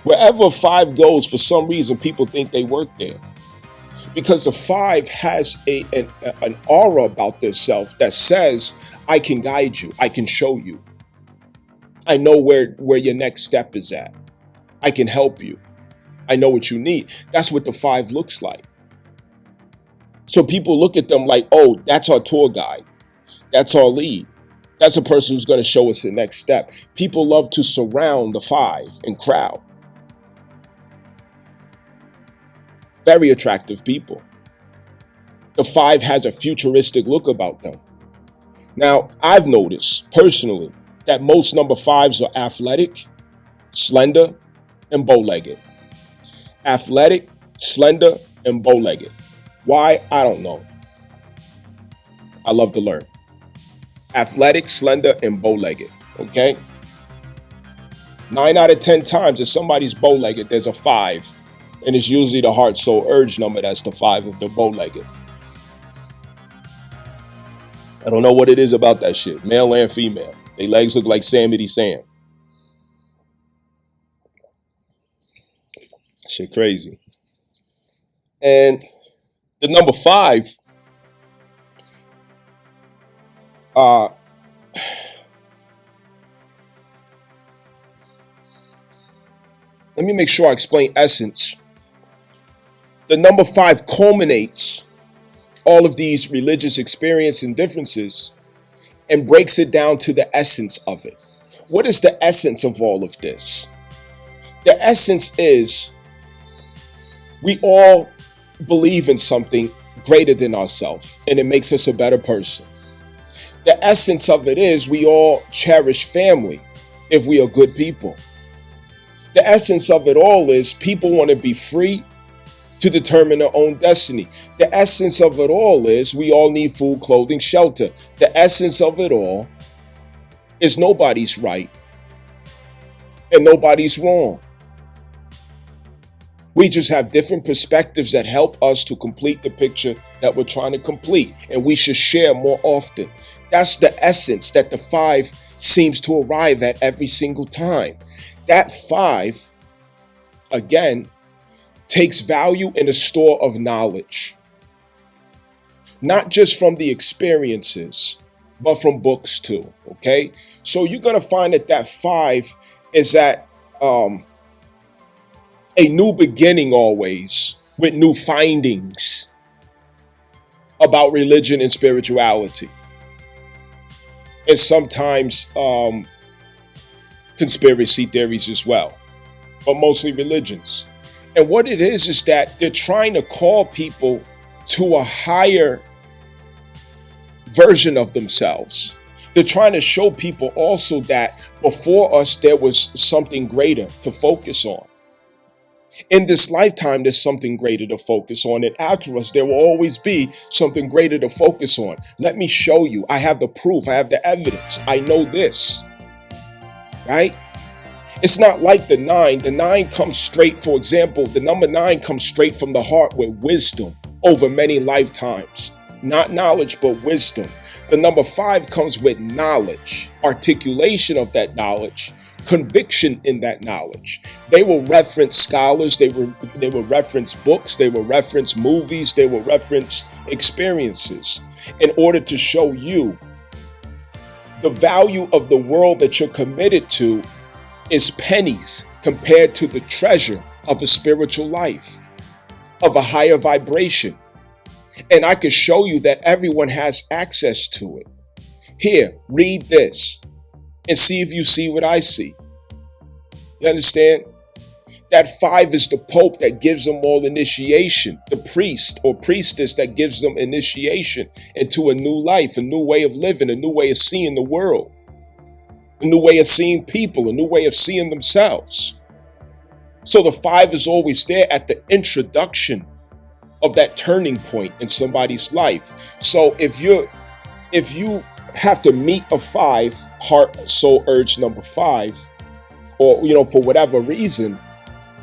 Wherever a 5 goes, for some reason, people think they work there. Because the 5 has an aura about themselves that says, I can guide you. I can show you. I know where your next step is at. I can help you. I know what you need. That's what the 5 looks like. So people look at them like, oh, that's our tour guide. That's our lead. That's a person who's going to show us the next step. People love to surround the 5 and crowd. Very attractive people. The 5 has a futuristic look about them. Now, I've noticed personally that most number 5s are athletic, slender, and bow-legged. Athletic, slender, and bow-legged. Why? I don't know. I love to learn. Athletic, slender, and bow-legged. Okay? 9 out of 10 times if somebody's bow-legged, there's a 5. And it's usually the HeartSoulUrge number that's the 5 of the bow-legged. I don't know what it is about that shit. Male and female. Their legs look like Samity Sam. Shit crazy. And the number 5, let me make sure I explain essence. The number 5 culminates all of these religious experience and differences and breaks it down to the essence of it. What is the essence of all of this? The essence is we all believe in something greater than ourselves, and it makes us a better person. The essence of it is we all cherish family if we are good people. The essence of it all is people want to be free to determine their own destiny. The essence of it all is we all need food, clothing, shelter. The essence of it all is nobody's right and nobody's wrong. We just have different perspectives that help us to complete the picture that we're trying to complete, and we should share more often. That's the essence that the 5 seems to arrive at every single time. That 5, again, takes value in a store of knowledge, not just from the experiences, but from books too, okay? So you're going to find that that 5 is at a new beginning always, with new findings about religion and spirituality. And sometimes conspiracy theories as well, but mostly religions. And what it is that they're trying to call people to a higher version of themselves. They're trying to show people also that before us, there was something greater to focus on. In this lifetime, there's something greater to focus on. And after us, there will always be something greater to focus on. Let me show you. I have the proof. I have the evidence. I know this. Right? It's not like the 9. The 9 comes straight, for example, the number 9 comes straight from the heart with wisdom over many lifetimes. Not knowledge, but wisdom. The number 5 comes with knowledge, articulation of that knowledge, conviction in that knowledge. They will reference scholars, they will reference books, they will reference movies, they will reference experiences in order to show you the value of the world that you're committed to is pennies compared to the treasure of a spiritual life, of a higher vibration. And I can show you that everyone has access to it. Here, read this and see if you see what I see. You understand? That 5 is the Pope that gives them all initiation, the priest or priestess that gives them initiation into a new life, a new way of living, a new way of seeing the world, a new way of seeing people, a new way of seeing themselves. So the 5 is always there at the introduction of that turning point in somebody's life. So if you have to meet a 5, heart, soul, urge number 5, or for whatever reason,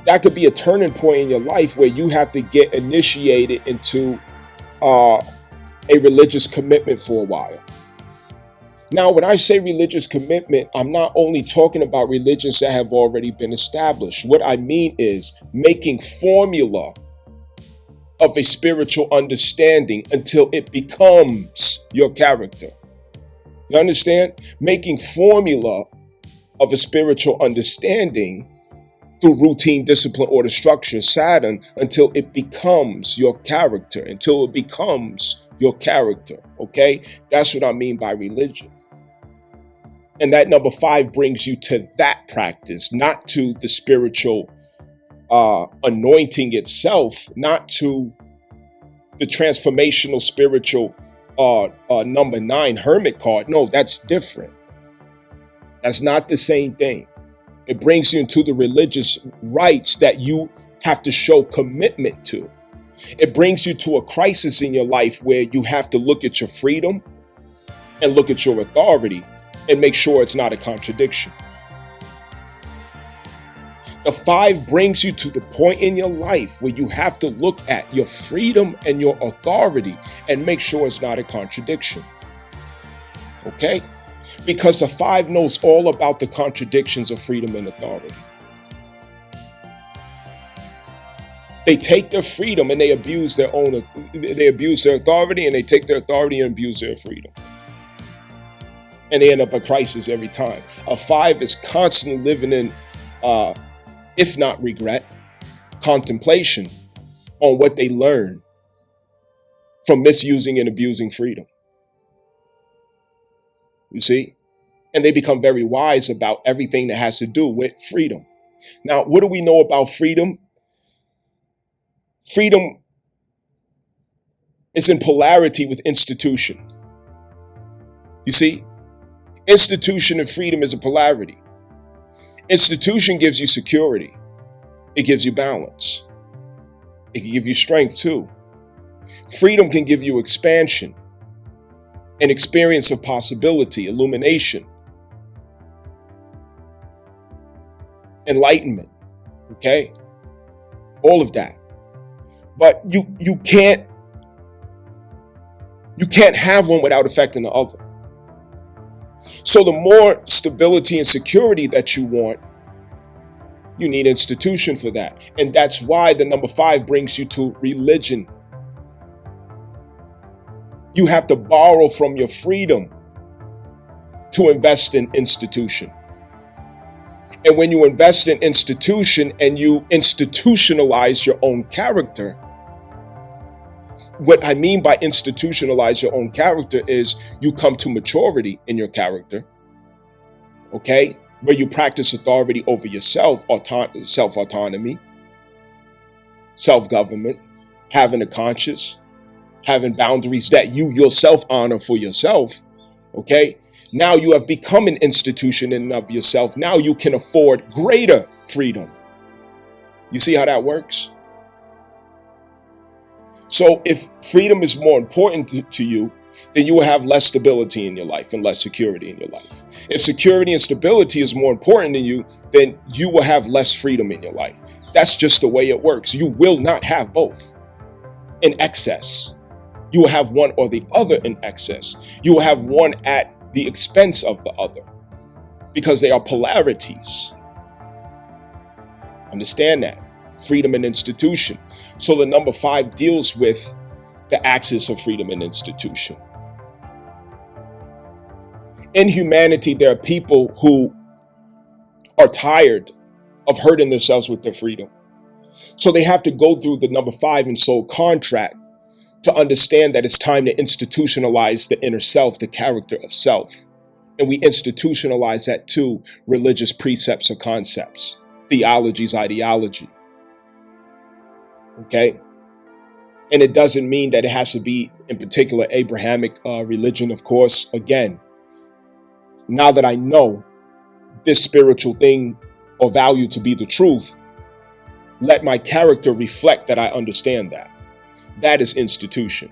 that could be a turning point in your life where you have to get initiated into a religious commitment for a while. Now, when I say religious commitment, I'm not only talking about religions that have already been established. What I mean is making formula of a spiritual understanding until it becomes your character. You understand? Making formula of a spiritual understanding through routine, discipline, order, structure, Saturn, until it becomes your character, until it becomes your character, okay? That's what I mean by religion. And that number 5 brings you to that practice, not to the spiritual anointing itself, not to the transformational spiritual number 9 hermit card. No, that's different. That's not the same thing. It brings you into the religious rites that you have to show commitment to. It brings you to a crisis in your life where you have to look at your freedom and look at your authority and make sure it's not a contradiction. The 5 brings you to the point in your life where you have to look at your freedom and your authority and make sure it's not a contradiction. Okay? Because the 5 knows all about the contradictions of freedom and authority. They take their freedom and they abuse their authority, and they take their authority and abuse their freedom. And they end up a crisis every time. A 5 is constantly living in, if not regret, contemplation on what they learned from misusing and abusing freedom. You see? And they become very wise about everything that has to do with freedom. Now, what do we know about freedom? Freedom is in polarity with institution. You see? Institution and freedom is a polarity. Institution gives you security. It gives you balance. It can give you strength too. Freedom can give you expansion, an experience of possibility, illumination, enlightenment, okay? all of that. But you can't have one without affecting the other. So the more stability and security that you want, you need institution for that. And that's why the number 5 brings you to religion. You have to borrow from your freedom to invest in institution. And when you invest in institution and you institutionalize your own character, what I mean by institutionalize your own character is you come to maturity in your character, okay? Where you practice authority over yourself, self-autonomy, self-government, having a conscience, having boundaries that you yourself honor for yourself, okay? Now you have become an institution in and of yourself. Now you can afford greater freedom. You see how that works? So if freedom is more important to you, then you will have less stability in your life and less security in your life. If security and stability is more important than you, then you will have less freedom in your life. That's just the way it works. You will not have both in excess. You will have one or the other in excess. You will have one at the expense of the other because they are polarities. Understand that. Freedom and institution. So the number 5 deals with the axis of freedom and institution. In humanity, there are people who are tired of hurting themselves with their freedom. So they have to go through the number 5 in soul contract to understand that it's time to institutionalize the inner self, the character of self. And we institutionalize that to religious precepts or concepts, theologies, ideology. Okay? And it doesn't mean that it has to be, in particular, Abrahamic religion, of course. Again, now that I know this spiritual thing or value to be the truth, let my character reflect that I understand that. That is institution.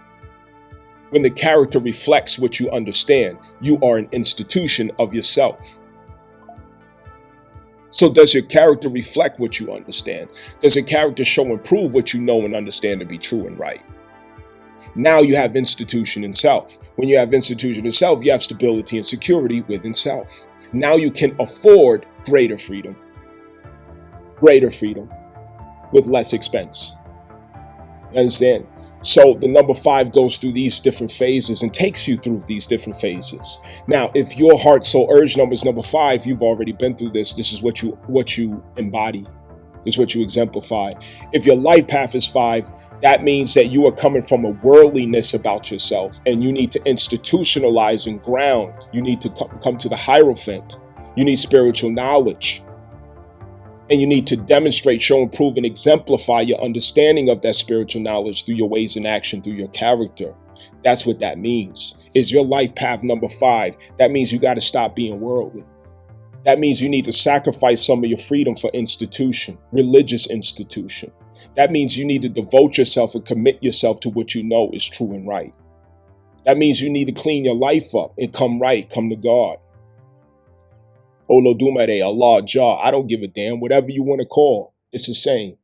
When the character reflects what you understand, you are an institution of yourself. So does your character reflect what you understand? Does your character show and prove what you know and understand to be true and right? Now you have institution in self. When you have institution in self, you have stability and security within self. Now you can afford greater freedom with less expense. You understand? So the number 5 goes through these different phases and takes you through these different phases. Now, if your heart soul urge number is number 5, you've already been through this. This is what you embody. This is what you exemplify. If your life path is 5, that means that you are coming from a worldliness about yourself and you need to institutionalize and ground. You need to come to the Hierophant. You need spiritual knowledge. And you need to demonstrate, show, and prove, and exemplify your understanding of that spiritual knowledge through your ways in action, through your character. That's what that means. Is your life path number 5? That means you got to stop being worldly. That means you need to sacrifice some of your freedom for institution, religious institution. That means you need to devote yourself and commit yourself to what you know is true and right. That means you need to clean your life up and come right, come to God. Olodumare, Allah, Jah, I don't give a damn, whatever you want to call, it's the same.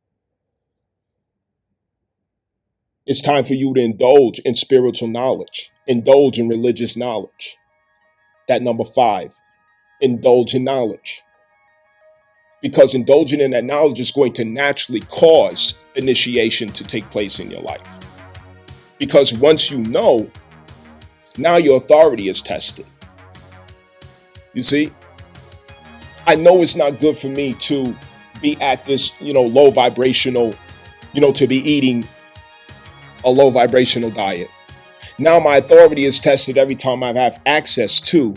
It's time for you to indulge in spiritual knowledge, indulge in religious knowledge. That number 5, indulge in knowledge. Because indulging in that knowledge is going to naturally cause initiation to take place in your life. Because once you know, now your authority is tested. You see? I know it's not good for me to be at this, low vibrational, to be eating a low vibrational diet. Now my authority is tested every time I have access to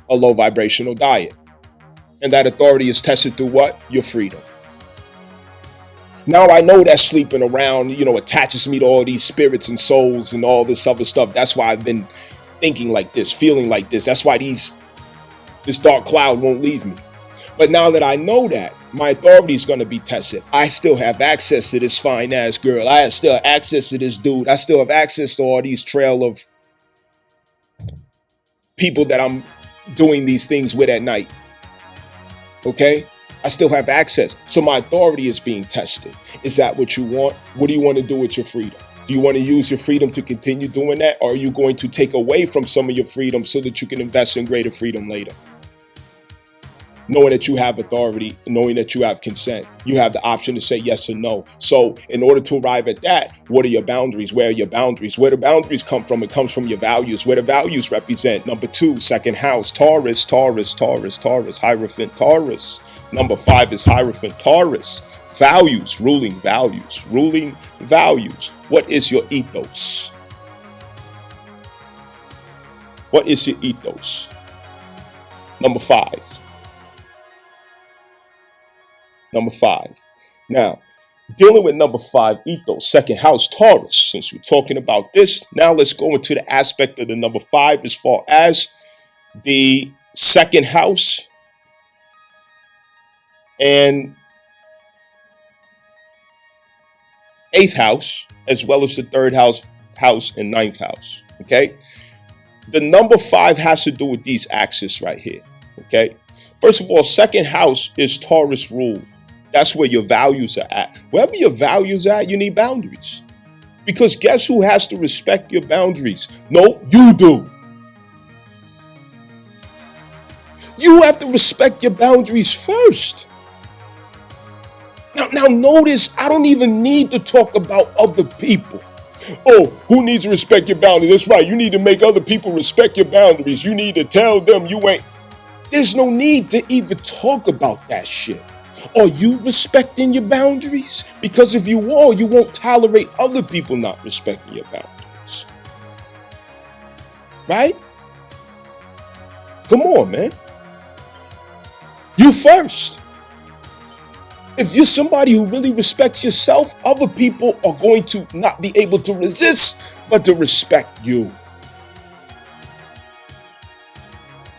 a low vibrational diet. And that authority is tested through what? Your freedom. Now I know that sleeping around, attaches me to all these spirits and souls and all this other stuff. That's why I've been thinking like this, feeling like this. That's why this dark cloud won't leave me. But now that I know that, my authority is going to be tested. I still have access to this fine ass girl. I still have access to this dude. I still have access to all these trail of people that I'm doing these things with at night. Okay? I still have access. So my authority is being tested. Is that what you want? What do you want to do with your freedom? Do you want to use your freedom to continue doing that? Or are you going to take away from some of your freedom so that you can invest in greater freedom later? Knowing that you have authority, knowing that you have consent, you have the option to say yes or no. So in order to arrive at that, what are your boundaries? Where are your boundaries? Where do boundaries come from? It comes from your values. Where the values represent. Number 2, second house, Taurus, Hierophant, Taurus. Number 5 is Hierophant, Taurus. Values, ruling values. What is your ethos? What is your ethos? Number 5. Now, dealing with number 5, ethos, second house, Taurus. Since we're talking about this, now let's go into the aspect of the number 5 as far as the second house and 8th house, as well as the 3rd house and 9th house. Okay. The number 5 has to do with these axes right here. Okay. First of all, second house is Taurus rule. That's where your values are at. Wherever your values are at, you need boundaries. Because guess who has to respect your boundaries? No, you do. You have to respect your boundaries first. Now notice, I don't even need to talk about other people. Oh, who needs to respect your boundaries? That's right. You need to make other people respect your boundaries. You need to tell them you ain't. There's no need to even talk about that shit. Are you respecting your boundaries? Because if you are, you won't tolerate other people not respecting your boundaries. Right? Come on, man. You first. If you're somebody who really respects yourself, other people are going to not be able to resist, but to respect you.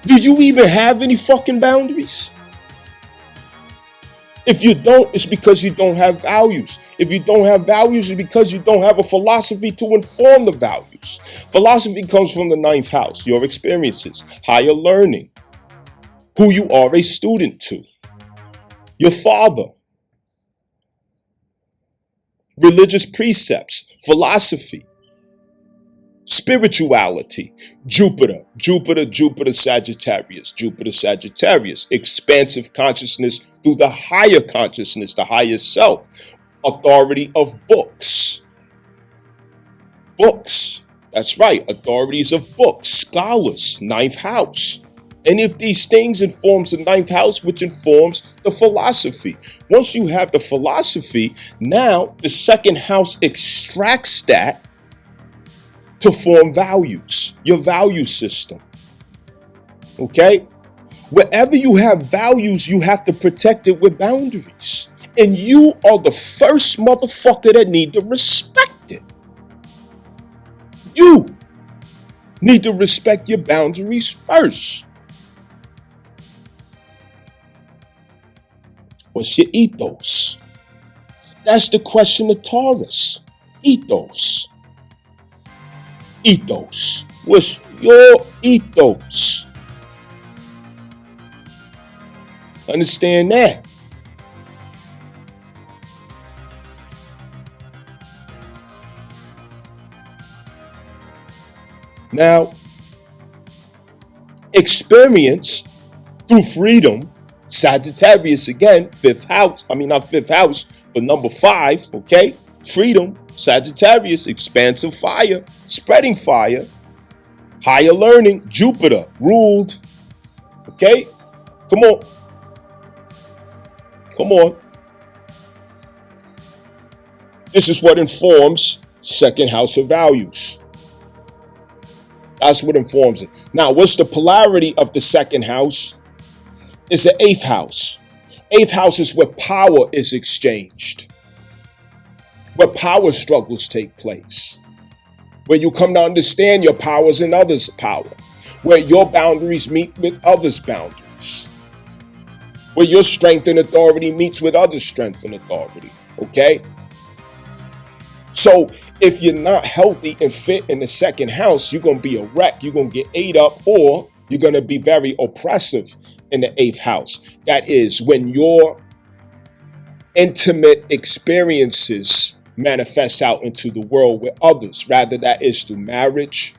Do you even have any fucking boundaries? If you don't, it's because you don't have values. If you don't have values, it's because you don't have a philosophy to inform the values. Philosophy comes from the 9th house, your experiences, higher learning, who you are a student to, your father, religious precepts, philosophy, spirituality, Jupiter, Sagittarius, expansive consciousness through the higher consciousness, the higher self, authority of books. That's right, authorities of books, scholars, 9th house. Any of these things informs the 9th house, which informs the philosophy. Once you have the philosophy, now the 2nd house extracts that to form values, your value system. Okay? Wherever you have values, you have to protect it with boundaries. And you are the first motherfucker that need to respect it. You need to respect your boundaries first. What's your ethos? That's the question of Taurus. Ethos. What's your ethos? Understand that. Now, experience through freedom, Sagittarius again, 5th house. I mean, not 5th house, but number 5, okay? Freedom, Sagittarius, expansive fire, spreading fire, higher learning, Jupiter, ruled. Okay? Come on. This is what informs 2nd house of values. That's what informs it. Now, what's the polarity of the 2nd house? It's the 8th house. 8th house is where power is exchanged, where power struggles take place, where you come to understand your powers and others' power, where your boundaries meet with others' boundaries, where your strength and authority meets with others' strength and authority, okay? So if you're not healthy and fit in the 2nd house, you're going to be a wreck. You're going to get ate up, or You're going to be very oppressive in the 8th house. That is when your intimate experiences manifest out into the world with others, rather that is through marriage,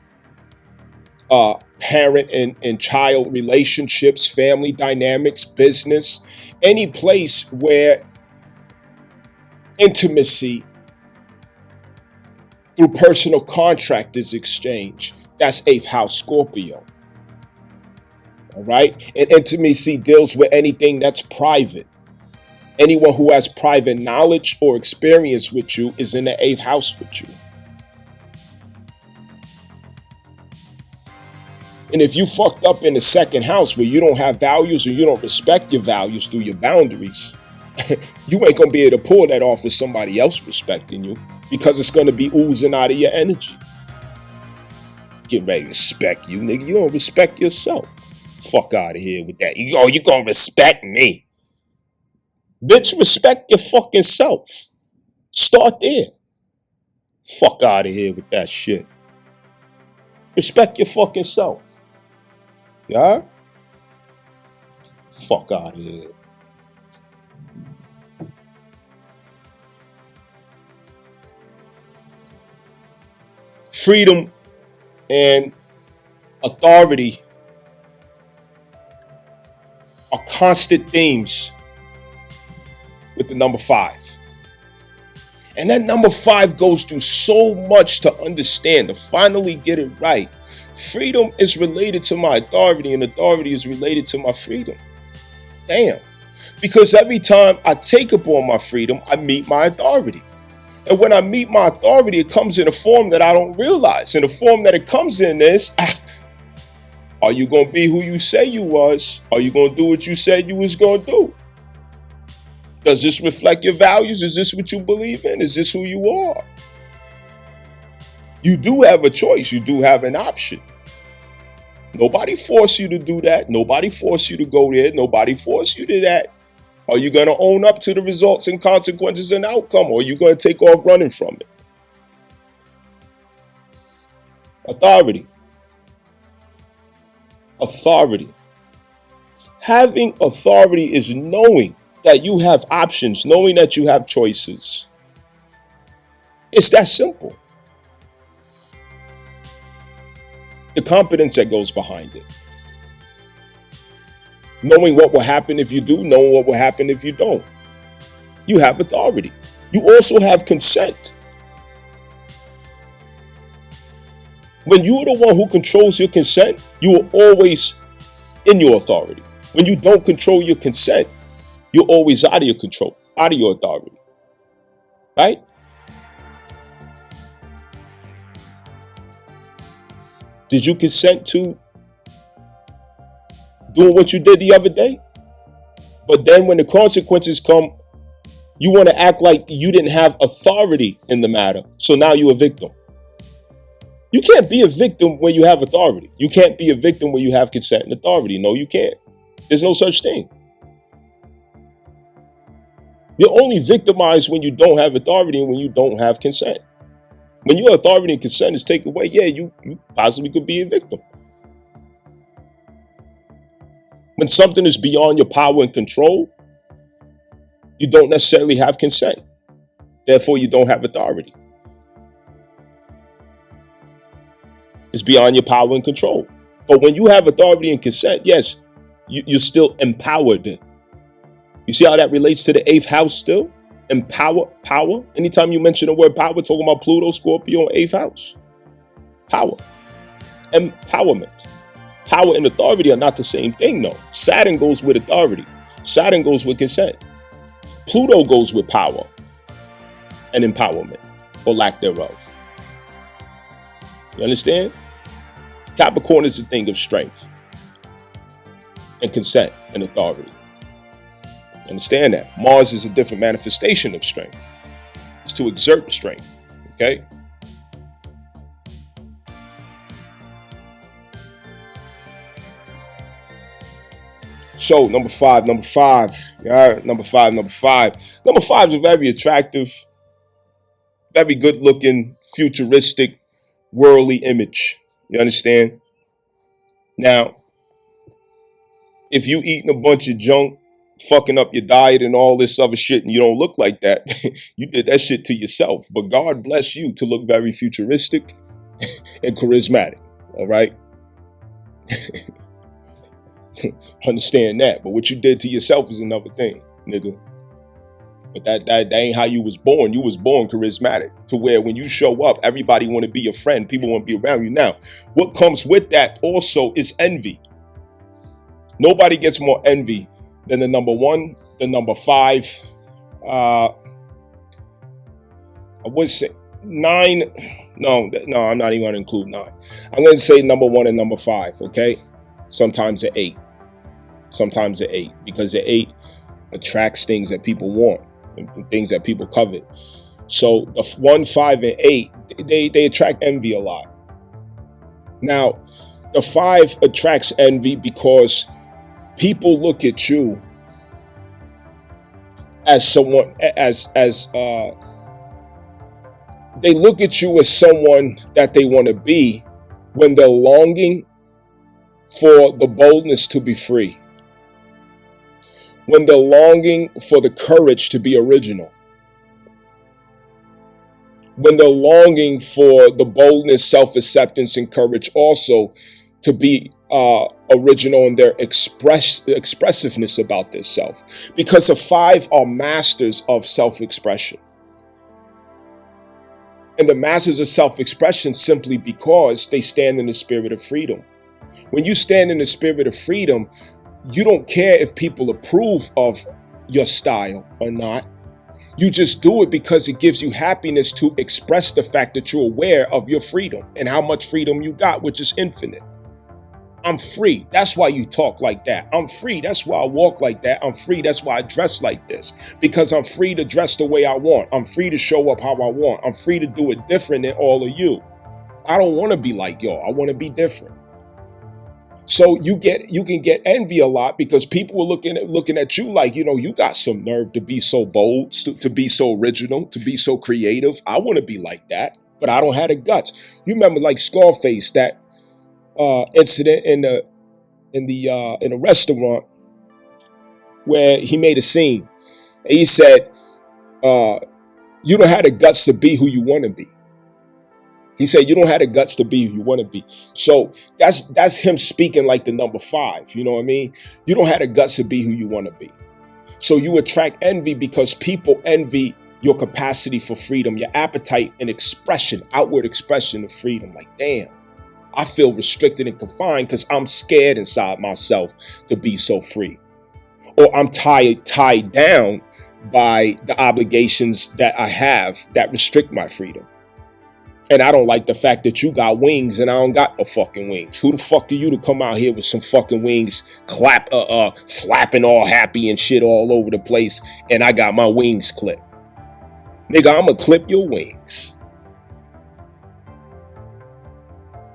parent and child relationships, family dynamics, business, any place where intimacy through personal contract is exchanged. That's 8th house Scorpio. All right. And intimacy deals with anything that's private. Anyone who has private knowledge or experience with you is in the 8th house with you. And if you fucked up in the 2nd house where you don't have values or you don't respect your values through your boundaries, you ain't gonna be able to pull that off with somebody else respecting you, because it's gonna be oozing out of your energy. Getting ready to respect you, nigga. You don't respect yourself. Fuck out of here with that. You gonna respect me. Bitch, respect your fucking self. Start there. Fuck out of here with that shit. Respect your fucking self. Yeah? Fuck out of here. Freedom and authority are constant themes with the number 5. And that number 5 goes through so much to understand, to finally get it right. Freedom is related to my authority, and authority is related to my freedom. Damn. Because every time I take upon my freedom, I meet my authority. And when I meet my authority, it comes in a form that I don't realize. And the form that it comes in is, are you going to be who you say you was? Are you going to do what you said you was going to do? Does this reflect your values? Is this what you believe in? Is this who you are? You do have a choice. You do have an option. Nobody forced you to do that. Nobody forced you to go there. Nobody forced you to that. Are you going to own up to the results and consequences and outcome, or are you going to take off running from it? Authority. Authority. Having authority is knowing that you have options, knowing that you have choices. It's that simple. The competence that goes behind it. Knowing what will happen if you do, knowing what will happen if you don't. You have authority. You also have consent. When you're the one who controls your consent, you are always in your authority. When you don't control your consent, you're always out of your control, out of your authority. Right? Did you consent to doing what you did the other day? But then when the consequences come, you want to act like you didn't have authority in the matter. So now you're a victim. You can't be a victim when you have authority. You can't be a victim when you have consent and authority. No, you can't. There's no such thing. You're only victimized when you don't have authority and when you don't have consent. When your authority and consent is taken away, yeah, you possibly could be a victim. When something is beyond your power and control, you don't necessarily have consent. Therefore, you don't have authority. It's beyond your power and control. But when you have authority and consent, yes, you're still empowered. You see how that relates to the 8th house still? Power. Anytime you mention the word power, talking about Pluto, Scorpio, and 8th house. Power. Empowerment. Power and authority are not the same thing, though. Saturn goes with authority. Saturn goes with consent. Pluto goes with power and empowerment, or lack thereof. You understand? Capricorn is a thing of strength and consent and authority. Understand that. Mars is a different manifestation of strength. It's to exert strength. Okay? So number five. Yeah, number five. Number five is a very attractive, very good looking, futuristic, worldly image. You understand? Now, If you eating a bunch of junk, fucking up your diet and all this other shit, and you don't look like that, you did that shit to yourself. But God bless you to look very futuristic and charismatic. All right. Understand that. But what you did to yourself is another thing, nigga. But that ain't how you was born. You was born charismatic, to where when you show up, everybody want to be your friend. People want to be around you. Now, what comes with that also is envy. Nobody gets more envy than the number 1, the number 5. I would say 9. No, I'm not even going to include 9. I'm going to say number 1 and number 5. Okay, sometimes an 8. Sometimes an 8, because the 8 attracts things that people want and things that people covet. So the 1, 5, and 8, they attract envy a lot. Now, the 5 attracts envy because people look at you as someone, they look at you as someone that they want to be when they're longing for the boldness to be free, when they're longing for the courage to be original, when they're longing for the boldness, self-acceptance, and courage also to be original in their expressiveness about their self. Because the 5 are masters of self-expression. And the masters of self-expression simply because they stand in the spirit of freedom. When you stand in the spirit of freedom, you don't care if people approve of your style or not. You just do it because it gives you happiness to express the fact that you're aware of your freedom and how much freedom you got, which is infinite. I'm free. That's why you talk like that. I'm free. That's why I walk like that. I'm free. That's why I dress like this, because I'm free to dress the way I want. I'm free to show up how I want. I'm free to do it different than all of you. I don't want to be like y'all. I want to be different. So you can get envy a lot because people are looking at you like, you got some nerve to be so bold, to be so original, to be so creative. I want to be like that, but I don't have the guts. You remember like Scarface, that incident in the restaurant where he made a scene. And he said, you don't have the guts to be who you want to be. He said, you don't have the guts to be who you want to be. So that's him speaking like the number 5. You know what I mean? You don't have the guts to be who you want to be. So you attract envy because people envy your capacity for freedom, your appetite and expression, outward expression of freedom. Like, damn, I feel restricted and confined because I'm scared inside myself to be so free. Or I'm tied down by the obligations that I have that restrict my freedom. And I don't like the fact that you got wings and I don't got no fucking wings. Who the fuck are you to come out here with some fucking wings, flapping all happy and shit all over the place, and I got my wings clipped? Nigga, I'ma clip your wings.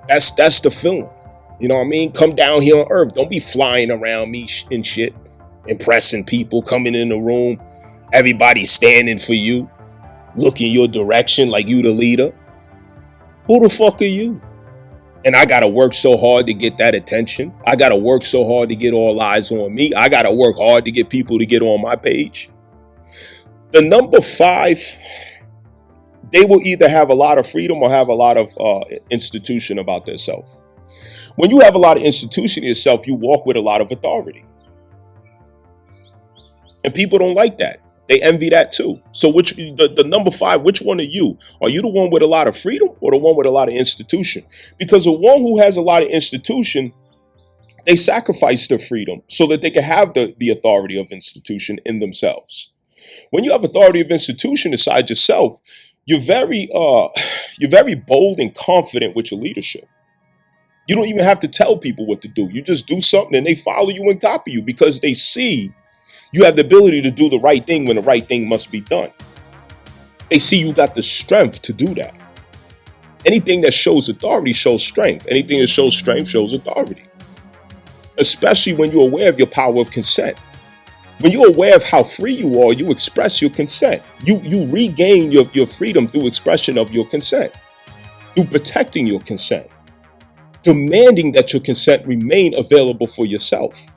That's the feeling. You know what I mean? Come down here on earth. Don't be flying around me and shit, impressing people, coming in the room, everybody standing for you, looking your direction like you the leader. Who the fuck are you? And I gotta work so hard to get that attention. I gotta work so hard to get all eyes on me. I gotta work hard to get people to get on my page. The number 5, they will either have a lot of freedom or have a lot of institution about themselves. When you have a lot of institution in yourself, you walk with a lot of authority. And people don't like that. They envy that too. So the number 5, which one are you? Are you the one with a lot of freedom or the one with a lot of institution? Because the one who has a lot of institution, they sacrifice their freedom so that they can have the authority of institution in themselves. When you have authority of institution inside yourself, you're very bold and confident with your leadership. You don't even have to tell people what to do. You just do something and they follow you and copy you because they see you have the ability to do the right thing when the right thing must be done. They see you got the strength to do that. Anything that shows authority shows strength. Anything that shows strength shows authority. Especially when you're aware of your power of consent. When you're aware of how free you are, you express your consent. You regain your freedom through expression of your consent, through protecting your consent, demanding that your consent remain available for yourself.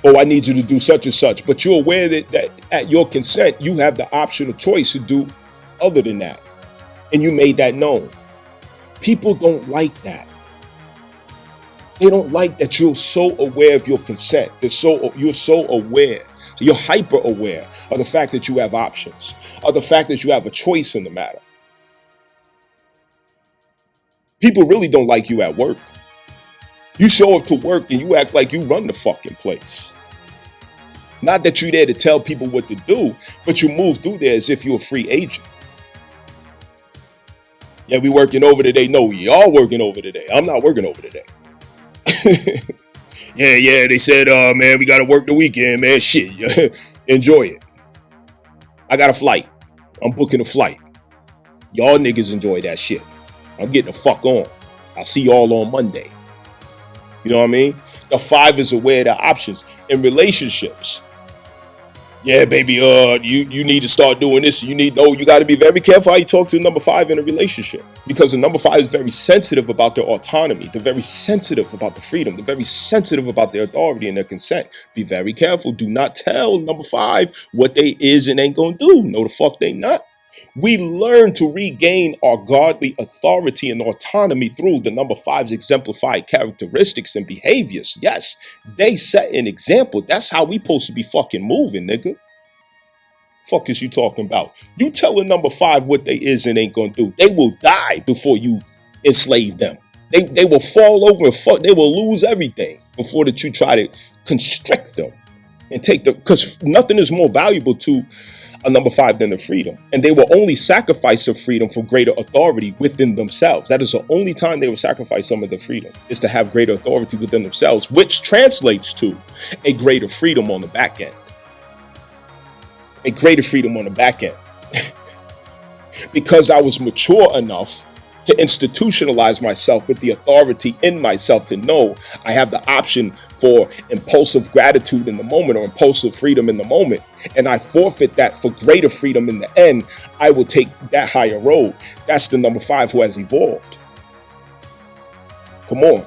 Oh, I need you to do such and such. But you're aware that at your consent, you have the optional choice to do other than that. And you made that known. People don't like that. They don't like that you're so aware of your consent. You're so aware. You're hyper aware of the fact that you have options, of the fact that you have a choice in the matter. People really don't like you at work. You show up to work and you act like you run the fucking place. Not that you're there to tell people what to do, but you move through there as if you're a free agent. Yeah, we working over today. No, y'all working over today. I'm not working over today. yeah, they said, man, we got to work the weekend, man. Shit, enjoy it. I got a flight. I'm booking a flight. Y'all niggas enjoy that shit. I'm getting the fuck on. I'll see y'all on Monday. You know what I mean? The 5 is aware of the options in relationships. Yeah, baby, you need to start doing this. You got to be very careful how you talk to number 5 in a relationship, because the number 5 is very sensitive about their autonomy. They're very sensitive about the freedom. They're very sensitive about their authority and their consent. Be very careful. Do not tell number 5 what they is and ain't gonna do. No, the fuck they not. We learn to regain our godly authority and autonomy through the number 5's exemplified characteristics and behaviors. Yes, they set an example. That's how we supposed to be fucking moving, nigga. Fuck is you talking about? You tell a number 5 what they is and ain't gonna do. They will die before you enslave them. They will fall over and fuck. They will lose everything before that you try to constrict them and take because nothing is more valuable to a number 5 than the freedom. And they will only sacrifice their freedom for greater authority within themselves. That is the only time they will sacrifice some of their freedom, is to have greater authority within themselves, which translates to a greater freedom on the back end. A greater freedom on the back end. Because I was mature enough to institutionalize myself with the authority in myself to know I have the option for impulsive gratitude in the moment or impulsive freedom in the moment, and I forfeit that for greater freedom in the end, I will take that higher road. That's the number 5 who has evolved. Come on.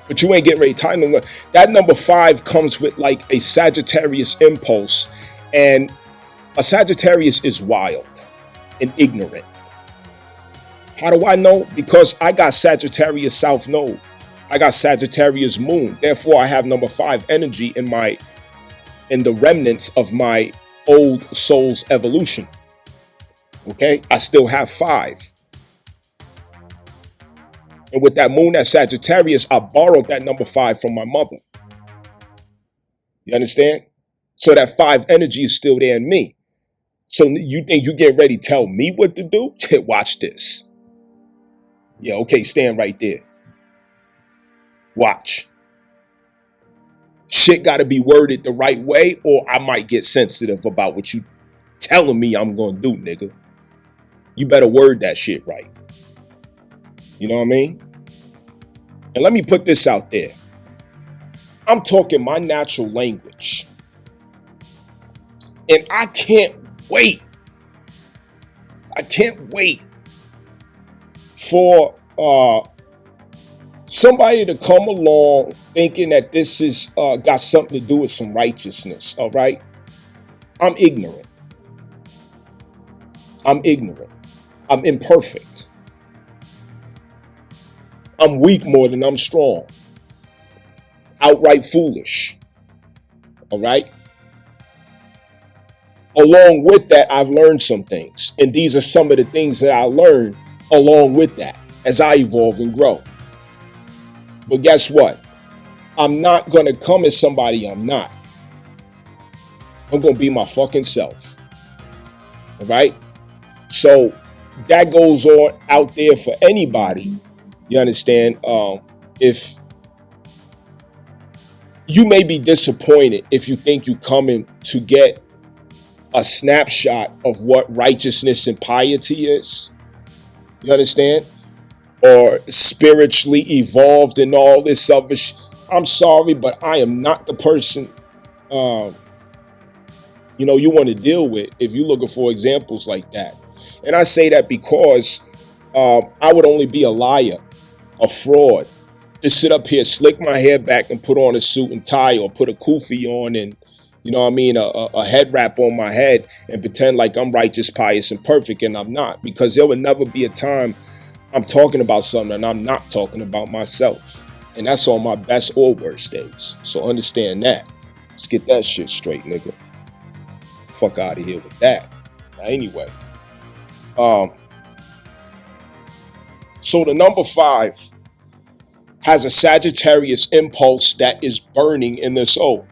But you ain't getting ready to time them. That number 5 comes with like a Sagittarius impulse, and a Sagittarius is wild and ignorant. How do I know? Because I got Sagittarius South Node. I got Sagittarius Moon. Therefore, I have number 5 energy in the remnants of my old soul's evolution. Okay? I still have 5. And with that moon at Sagittarius, I borrowed that number 5 from my mother. You understand? So that 5 energy is still there in me. So you think you get ready to tell me what to do? Watch this. Yeah, okay, stand right there. Watch. Shit got to be worded the right way, or I might get sensitive about what you telling me I'm going to do, nigga. You better word that shit right. You know what I mean? And let me put this out there. I'm talking my natural language. And I can't wait. I can't wait for somebody to come along thinking that this is got something to do with some righteousness. All right. I'm ignorant. I'm imperfect. I'm weak more than I'm strong. Outright foolish. All right. Along with that, I've learned some things. And these are some of the things that I learned along with that as I evolve and grow. But guess what? I'm not going to come as somebody I'm not. I'm going to be my fucking self. All right? So that goes on out there for anybody. You understand? If you may be disappointed if you think you coming to get a snapshot of what righteousness and piety is. You understand? Or spiritually evolved and all this other I'm sorry, but I am not the person you want to deal with if you're looking for examples like that. And I say that because I would only be a liar, a fraud, to sit up here, slick my hair back and put on a suit and tie or put a kufi on and, you know what I mean, a head wrap on my head and pretend like I'm righteous, pious, and perfect, and I'm not. Because there will never be a time I'm talking about something and I'm not talking about myself. And that's on my best or worst days. So understand that. Let's get that shit straight, nigga. Fuck out of here with that. Now, anyway. So the number 5 has a Sagittarius impulse that is burning in the soul.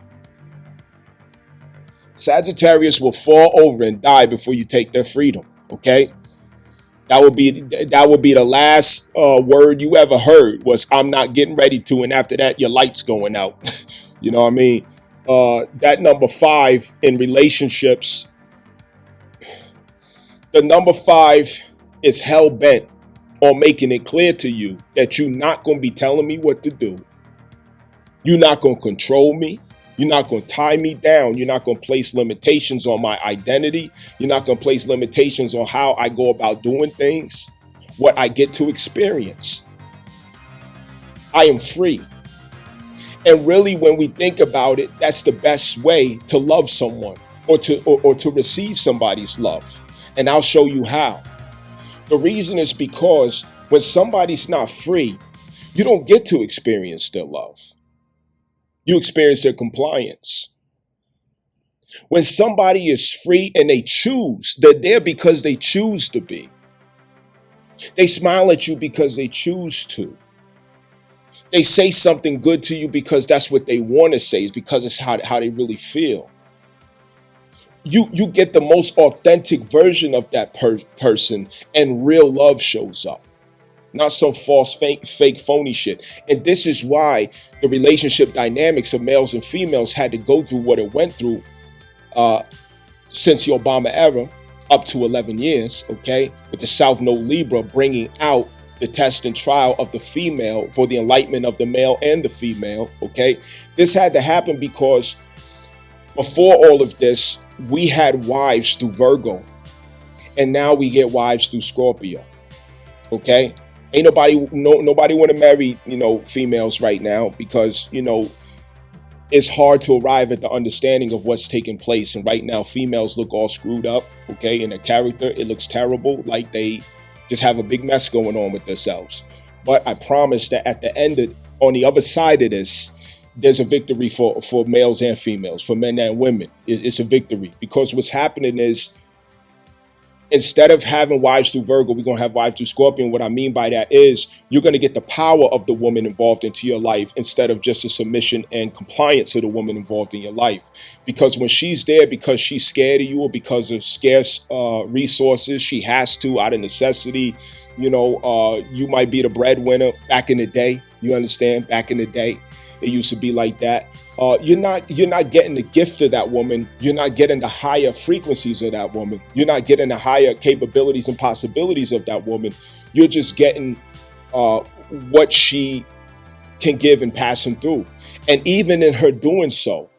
Sagittarius will fall over and die before you take their freedom, okay? That would be the last word you ever heard was, I'm not getting ready to, and after that, your light's going out. You know what I mean? That number 5 in relationships, the number 5 is hell-bent on making it clear to you that you're not going to be telling me what to do. You're not going to control me. You're not going to tie me down. You're not going to place limitations on my identity. You're not going to place limitations on how I go about doing things, what I get to experience. I am free. And really, when we think about it, that's the best way to love someone or to receive somebody's love. And I'll show you how. The reason is because when somebody's not free, you don't get to experience their love. You experience their compliance. When somebody is free and they choose, they're there because they choose to be. They smile at you because they choose to. They say something good to you because that's what they want to say. It's because it's how they really feel. You get the most authentic version of that person, and real love shows up. Not some false, fake, phony shit. And this is why the relationship dynamics of males and females had to go through what it went through since the Obama era, up to 11 years, okay? With the South Node Libra bringing out the test and trial of the female for the enlightenment of the male and the female, okay? This had to happen because before all of this, we had wives through Virgo, and now we get wives through Scorpio, okay? Ain't nobody want to marry, females right now because, it's hard to arrive at the understanding of what's taking place. And right now, females look all screwed up, okay? In their character, it looks terrible, like they just have a big mess going on with themselves. But I promise that at the end, on the other side of this, there's a victory for males and females, for men and women. It's a victory because what's happening is, instead of having wives through Virgo, we're going to have wives through Scorpion. What I mean by that is you're going to get the power of the woman involved into your life instead of just a submission and compliance of the woman involved in your life. Because when she's there because she's scared of you or because of scarce resources, she has to out of necessity. You might be the breadwinner back in the day. You understand? Back in the day, it used to be like that. You're not getting the gift of that woman. You're not getting the higher frequencies of that woman. You're not getting the higher capabilities and possibilities of that woman. You're just getting what she can give and passing through. And even in her doing so,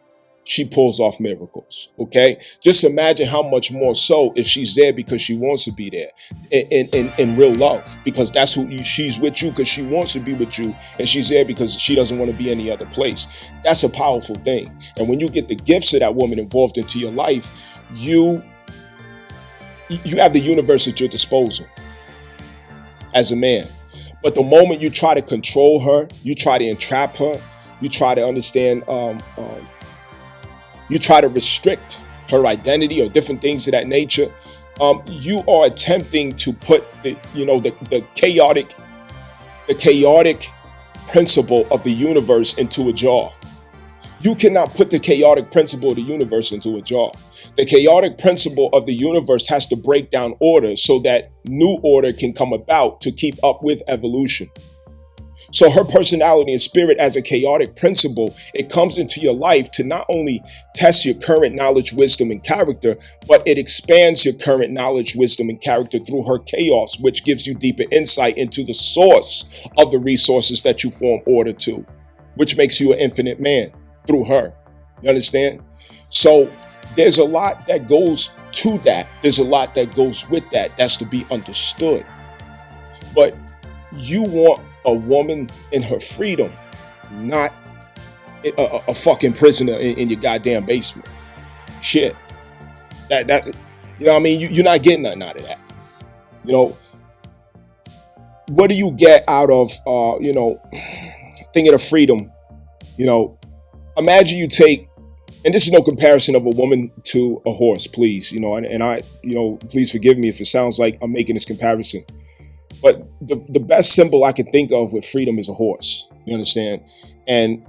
she pulls off miracles, okay? Just imagine how much more so if she's there because she wants to be there in real love, because that's she's with you because she wants to be with you, and she's there because she doesn't want to be any other place. That's a powerful thing. And when you get the gifts of that woman involved into your life, you have the universe at your disposal as a man. But the moment you try to control her, you try to entrap her, you try to understand, you try to restrict her identity or different things of that nature, you are attempting to put the chaotic principle of the universe into a jar. You cannot put the chaotic principle of the universe into a jar. The chaotic principle of the universe has to break down order so that new order can come about to keep up with evolution. So her personality and spirit as a chaotic principle, it comes into your life to not only test your current knowledge, wisdom, and character, but it expands your current knowledge, wisdom, and character through her chaos, which gives you deeper insight into the source of the resources that you form order to, which makes you an infinite man through her. You understand? So there's a lot that goes to that. There's a lot that goes with that. That's to be understood. But You want a woman in her freedom, not a fucking prisoner in your goddamn basement. Shit. That you know what I mean? You're not getting nothing out of that. You know, what do you get out of, thinking of freedom? You know, imagine you take, and this is no comparison of a woman to a horse, please, and I, please forgive me if it sounds like I'm making this comparison. But the best symbol I can think of with freedom is a horse. You understand? And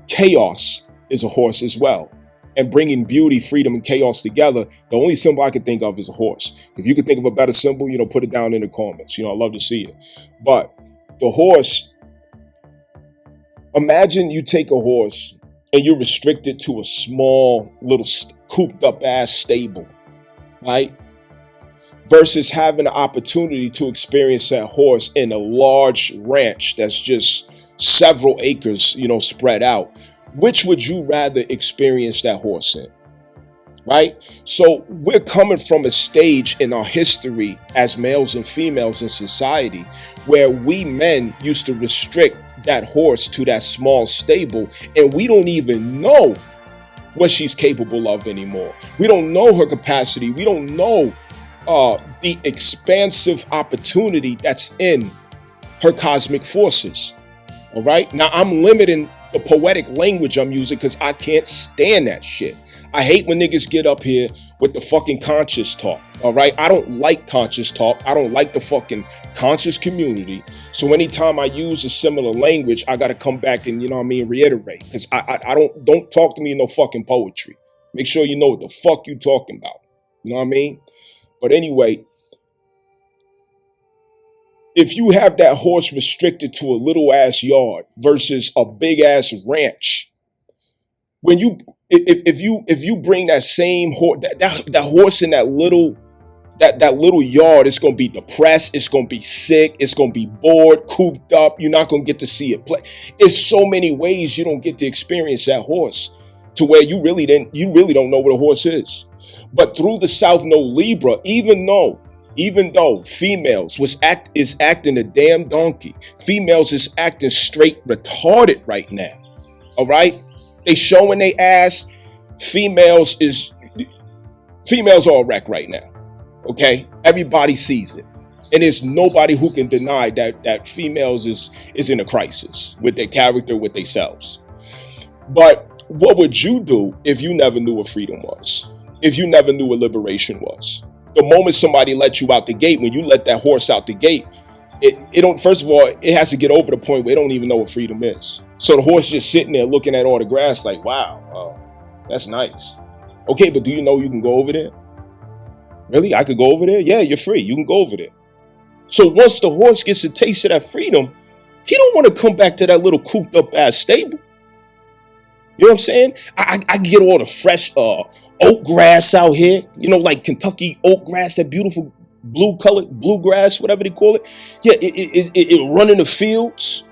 chaos is a horse as well. And bringing beauty, freedom, and chaos together, the only symbol I can think of is a horse. If you could think of a better symbol, put it down in the comments. I'd love to see it. But the horse, imagine you take a horse and you're restricted to a small little cooped up ass stable, right? Versus having the opportunity to experience that horse in a large ranch that's just several acres, spread out. Which would you rather experience that horse in? Right? So we're coming from a stage in our history as males and females in society where we men used to restrict that horse to that small stable, and we don't even know what she's capable of anymore. We don't know her capacity. We don't know the expansive opportunity that's in her cosmic forces. All right? Now I'm limiting the poetic language I'm using because I can't stand that shit. I hate when niggas get up here with the fucking conscious talk. All right? I don't like conscious talk. I don't like the fucking conscious community. So anytime I use a similar language, I got to come back and, reiterate. Because I don't talk to me in no fucking poetry. Make sure you know what the fuck you talking about. You know what I mean? But anyway, if you have that horse restricted to a little ass yard versus a big ass ranch, if you bring that same horse, that horse in that little yard, it's gonna be depressed, it's gonna be sick, it's gonna be bored, cooped up. You're not gonna get to see it play. It's so many ways you don't get to experience that horse to where you really don't know what a horse is. But through the South Node Libra, even though females is acting a damn donkey, females is acting straight retarded right now. All right, they showing they ass. Females are a wreck right now. Okay, everybody sees it, and there's nobody who can deny that females is in a crisis with their character, with themselves. But what would you do if you never knew what freedom was? If you never knew what liberation was? The moment somebody let you out the gate, when you let that horse out the gate, it don't. First of all, it has to get over the point where it don't even know what freedom is. So the horse just sitting there looking at all the grass like, wow, that's nice. Okay, but do you know you can go over there? Really? I could go over there? Yeah, you're free. You can go over there. So once the horse gets a taste of that freedom, he don't want to come back to that little cooped up ass stable. You know what I'm saying? I get all the fresh oat grass out here, like Kentucky oat grass, that beautiful bluegrass, whatever they call it. Yeah, it run in the fields,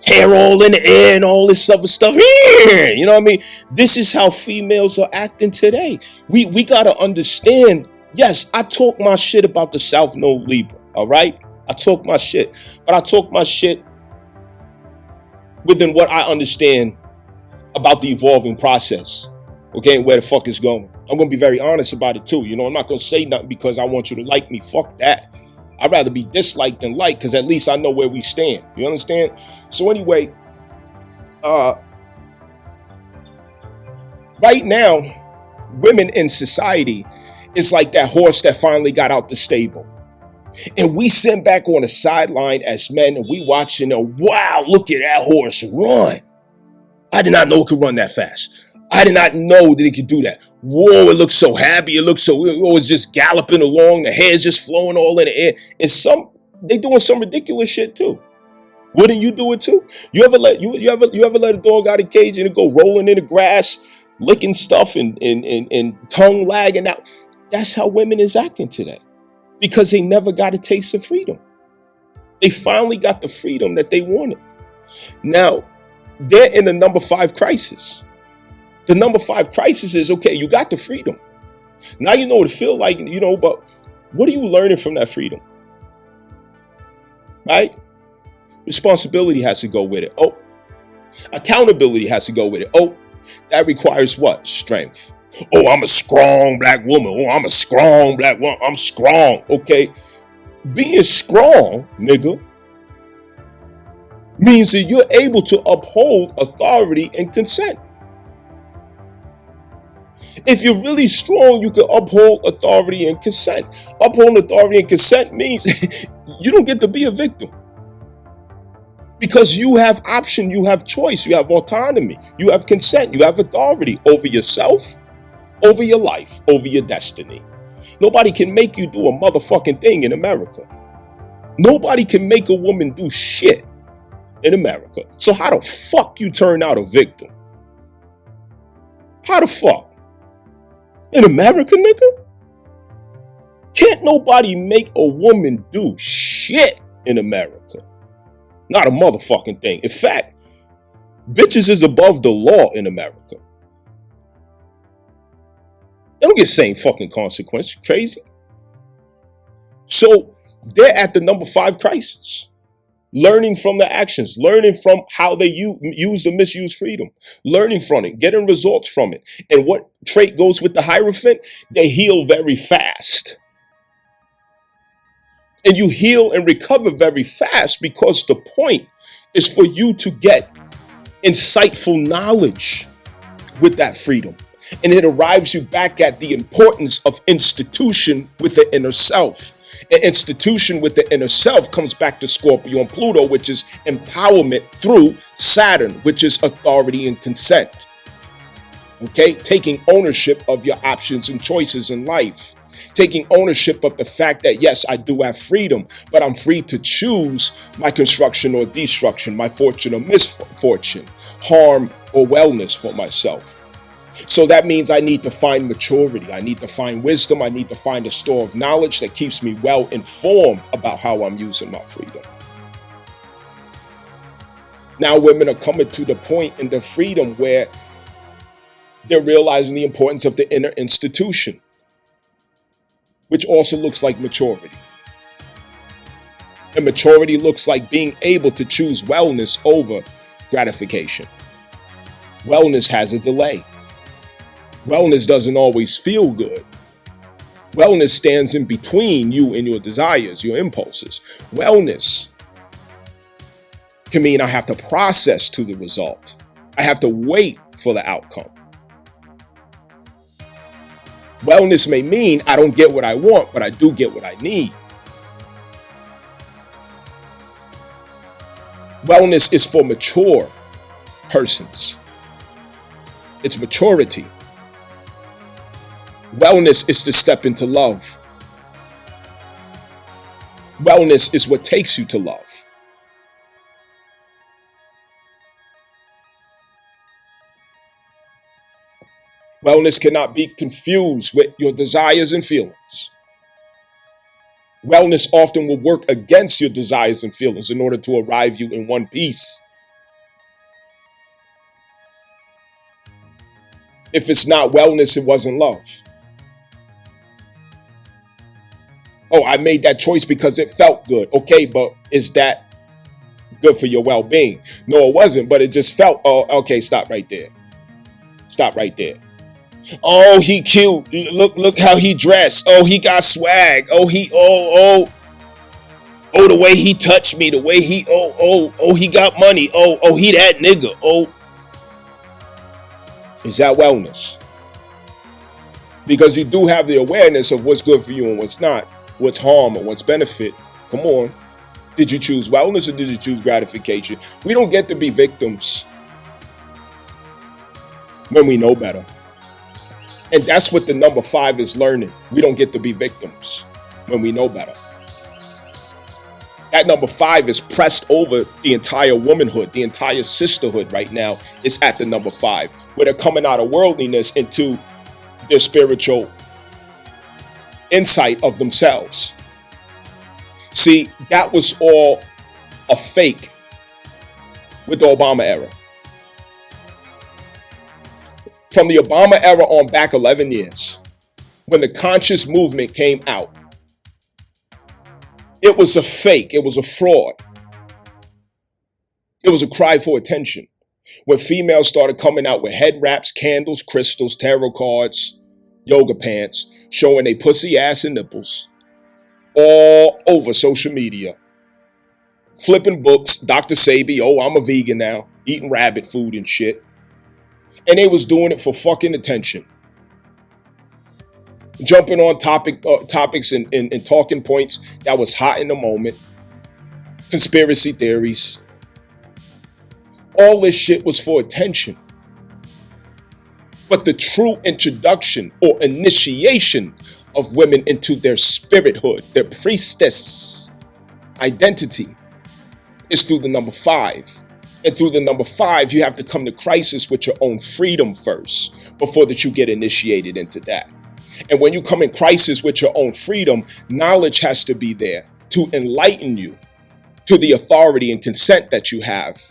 hair all in the air and all this other stuff. You know what I mean? This is how females are acting today. We got to understand, yes, I talk my shit about the South Node Libra, all right? I talk my shit, but I talk my shit within what I understand about the evolving process, okay, and where the fuck it's going. I'm going to be very honest about it too. I'm not going to say nothing because I want you to like me. Fuck that. I'd rather be disliked than liked because at least I know where we stand. You understand? So anyway, right now, women in society is like that horse that finally got out the stable. And we sit back on the sideline as men and we watching, wow, look at that horse run. I did not know it could run that fast. I did not know that it could do that. Whoa, it looks so happy. It looks so, it's just galloping along. The hair's just flowing all in the air. And they doing some ridiculous shit too. Wouldn't you do it too? You ever let a dog out of the cage and it go rolling in the grass, licking stuff and tongue lagging out? That's how women is acting today because they never got a taste of freedom. They finally got the freedom that they wanted. Now, they're in the number 5 crisis. The number 5 crisis is, okay, you got the freedom. Now you know what it feels like, but what are you learning from that freedom? right? Responsibility has to go with it. Oh, accountability has to go with it. Oh, that requires what? Strength. Oh, I'm a strong black woman. Oh, I'm a strong black woman. I'm strong. Okay. Being strong, nigga, means that you're able to uphold authority and consent. If you're really strong, you can uphold authority and consent. Uphold authority and consent means you don't get to be a victim. Because you have option, you have choice, you have autonomy, you have consent, you have authority over yourself, over your life, over your destiny. Nobody can make you do a motherfucking thing in America. Nobody can make a woman do shit in America. So how the fuck you turn out a victim? How the fuck? In America, nigga? Can't nobody make a woman do shit in America. Not a motherfucking thing. In fact, bitches is above the law in America. They don't get same fucking consequence. Crazy. So they're at the number 5 crisis. Learning from the actions, learning from how they use or misuse freedom, learning from it, getting results from it. And what trait goes with the Hierophant? They heal very fast. And you heal and recover very fast because the point is for you to get insightful knowledge with that freedom. And it arrives you back at the importance of institution with the inner self. An institution with the inner self comes back to Scorpio and Pluto, which is empowerment, through Saturn, which is authority and consent. Okay, taking ownership of your options and choices in life. Taking ownership of the fact that, yes, I do have freedom, but I'm free to choose my construction or destruction, my fortune or misfortune, harm or wellness for myself. So that means I need to find maturity. I need to find wisdom. I need to find a store of knowledge that keeps me well informed about how I'm using my freedom. Now women are coming to the point in their freedom where they're realizing the importance of the inner institution, which also looks like maturity. And maturity looks like being able to choose wellness over gratification. Wellness has a delay. Wellness doesn't always feel good. Wellness stands in between you and your desires, your impulses. Wellness can mean I have to process to the result. I have to wait for the outcome. Wellness may mean I don't get what I want, but I do get what I need. Wellness is for mature persons. It's maturity. Wellness is to step into love. Wellness is what takes you to love. Wellness cannot be confused with your desires and feelings. Wellness often will work against your desires and feelings in order to arrive you in one piece. If it's not wellness, it wasn't love. Oh, I made that choice because it felt good. Okay, but is that good for your well-being? No, it wasn't, but it just felt, oh, okay, stop right there. Stop right there. Oh, he cute. Look how he dressed. Oh, he got swag. Oh, the way he touched me, the way he, he got money. Oh, he that nigga. Oh. Is that wellness? Because you do have the awareness of what's good for you and what's not, what's harm and what's benefit. Come on. Did you choose wellness or did you choose gratification? We don't get to be victims when we know better. And that's what the number 5 is learning. We don't get to be victims when we know better. That number 5 is pressed over the entire womanhood, the entire sisterhood right now is at the number 5, where they're coming out of worldliness into their spiritual insight of themselves. See, that was all a fake with the Obama era. From the Obama era on back 11 years, when the conscious movement came out, It was a fake. It was a fraud. It was a cry for attention. When females started coming out with head wraps, candles, crystals, tarot cards, yoga pants, showing they pussy, ass, and nipples all over social media, flipping books, Dr. Sabi, oh, I'm a vegan now, eating rabbit food and shit. And they was doing it for fucking attention. Jumping on topics and talking points that was hot in the moment. Conspiracy theories. All this shit was for attention. But the true introduction or initiation of women into their spirithood, their priestess identity, is through the number 5. And through the number 5, you have to come to crisis with your own freedom first before that you get initiated into that. And when you come in crisis with your own freedom, knowledge has to be there to enlighten you to the authority and consent that you have.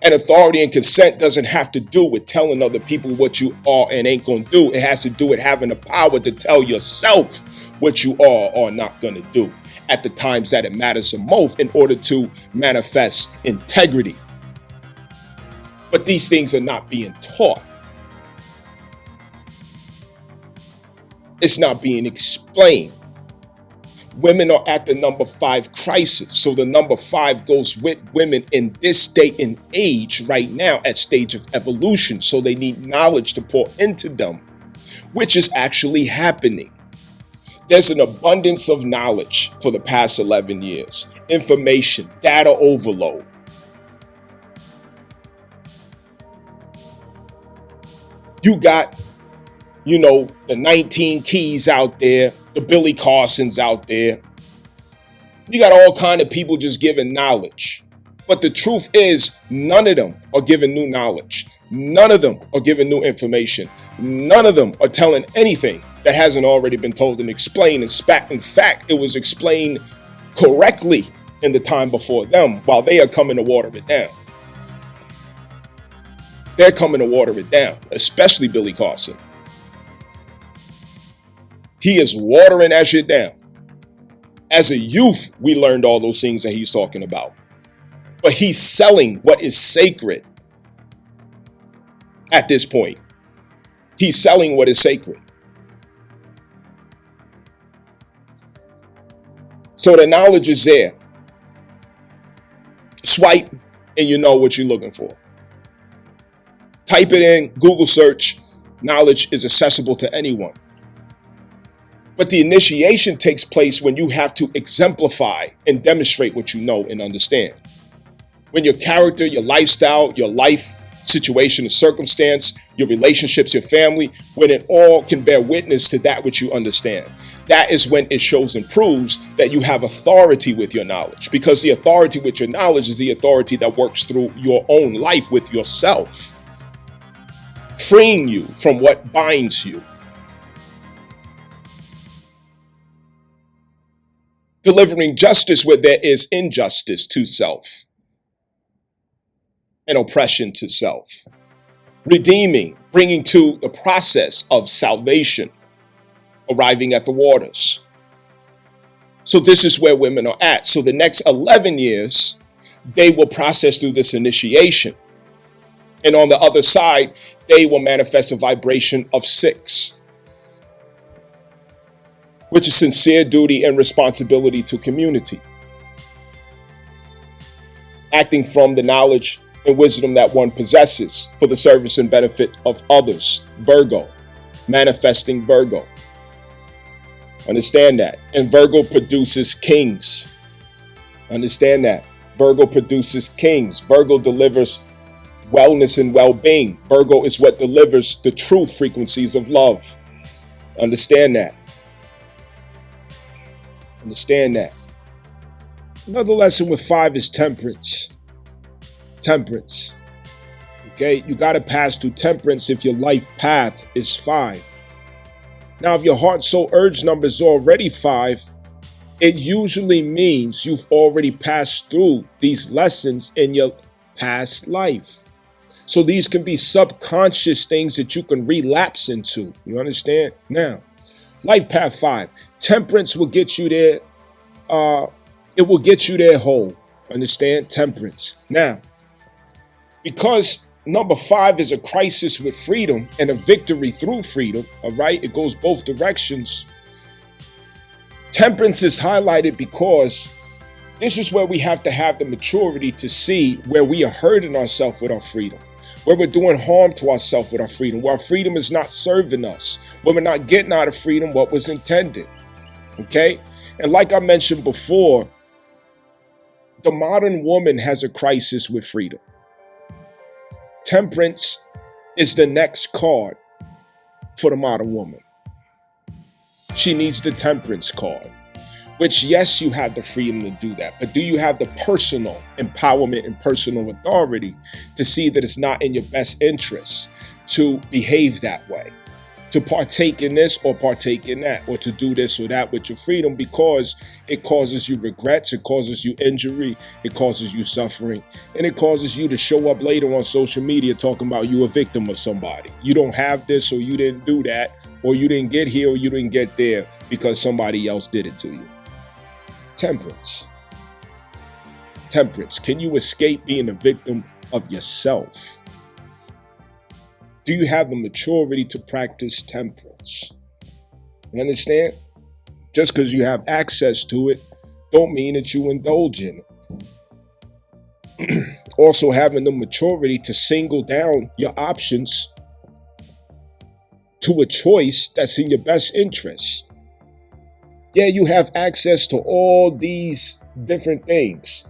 And authority and consent doesn't have to do with telling other people what you are and ain't going to do. It has to do with having the power to tell yourself what you are or not going to do at the times that it matters the most in order to manifest integrity. But these things are not being taught. It's not being explained. Women are at the number 5 crisis. So the number 5 goes with women in this day and age right now at stage of evolution. So they need knowledge to pour into them, which is actually happening. There's an abundance of knowledge for the past 11 years. Information, data overload. You got, the 19 keys out there, the Billy Carsons out there. You got all kind of people just giving knowledge. But the truth is, none of them are giving new knowledge. None of them are giving new information. None of them are telling anything that hasn't already been told and explained. In fact, it was explained correctly in the time before them, while they are coming to water it down. They're coming to water it down, especially Billy Carson. He is watering that shit down. As a youth, we learned all those things that he's talking about. But he's selling what is sacred at this point. He's selling what is sacred. So the knowledge is there. Swipe and you know what you're looking for. Type it in, Google search. Knowledge is accessible to anyone. But the initiation takes place when you have to exemplify and demonstrate what you know and understand. When your character, your lifestyle, your life situation and circumstance, your relationships, your family, when it all can bear witness to that which you understand. That is when it shows and proves that you have authority with your knowledge, because the authority with your knowledge is the authority that works through your own life with yourself, freeing you from what binds you. Delivering justice where there is injustice to self and oppression to self. Redeeming, bringing to the process of salvation, arriving at the waters. So this is where women are at. So the next 11 years, they will process through this initiation. And on the other side, they will manifest a vibration of 6. Which is sincere duty and responsibility to community. Acting from the knowledge and wisdom that one possesses for the service and benefit of others. Virgo. Manifesting Virgo. Understand that. And Virgo produces kings. Understand that. Virgo produces kings. Virgo delivers wellness and well-being. Virgo is what delivers the true frequencies of love. Understand that. Understand that. Another lesson with 5 is temperance. Temperance. Okay, you got to pass through temperance if your life path is 5. Now, if your heart, soul, urge number is already 5, it usually means you've already passed through these lessons in your past life. So these can be subconscious things that you can relapse into. You understand? Now, LifePath 5. Temperance will get you there. It will get you there whole. Understand? Temperance. Now, because number 5 is a crisis with freedom and a victory through freedom, all right? It goes both directions. Temperance is highlighted because this is where we have to have the maturity to see where we are hurting ourselves with our freedom, where we're doing harm to ourselves with our freedom, where our freedom is not serving us, where we're not getting out of freedom what was intended, okay? And like I mentioned before, the modern woman has a crisis with freedom. Temperance is the next card for the modern woman. She needs the temperance card, which, yes, you have the freedom to do that, but do you have the personal empowerment and personal authority to see that it's not in your best interest to behave that way, to partake in this or partake in that, or to do this or that with your freedom, because it causes you regrets, it causes you injury, it causes you suffering, and it causes you to show up later on social media talking about you a victim of somebody. You don't have this, or you didn't do that, or you didn't get here, or you didn't get there because somebody else did it to you. Temperance. Temperance. Can you escape being a victim of yourself? Do you have the maturity to practice temperance? You understand? Just because you have access to it, don't mean that you indulge in it. Also, having the maturity to single down your options to a choice that's in your best interest. Yeah, you have access to all these different things,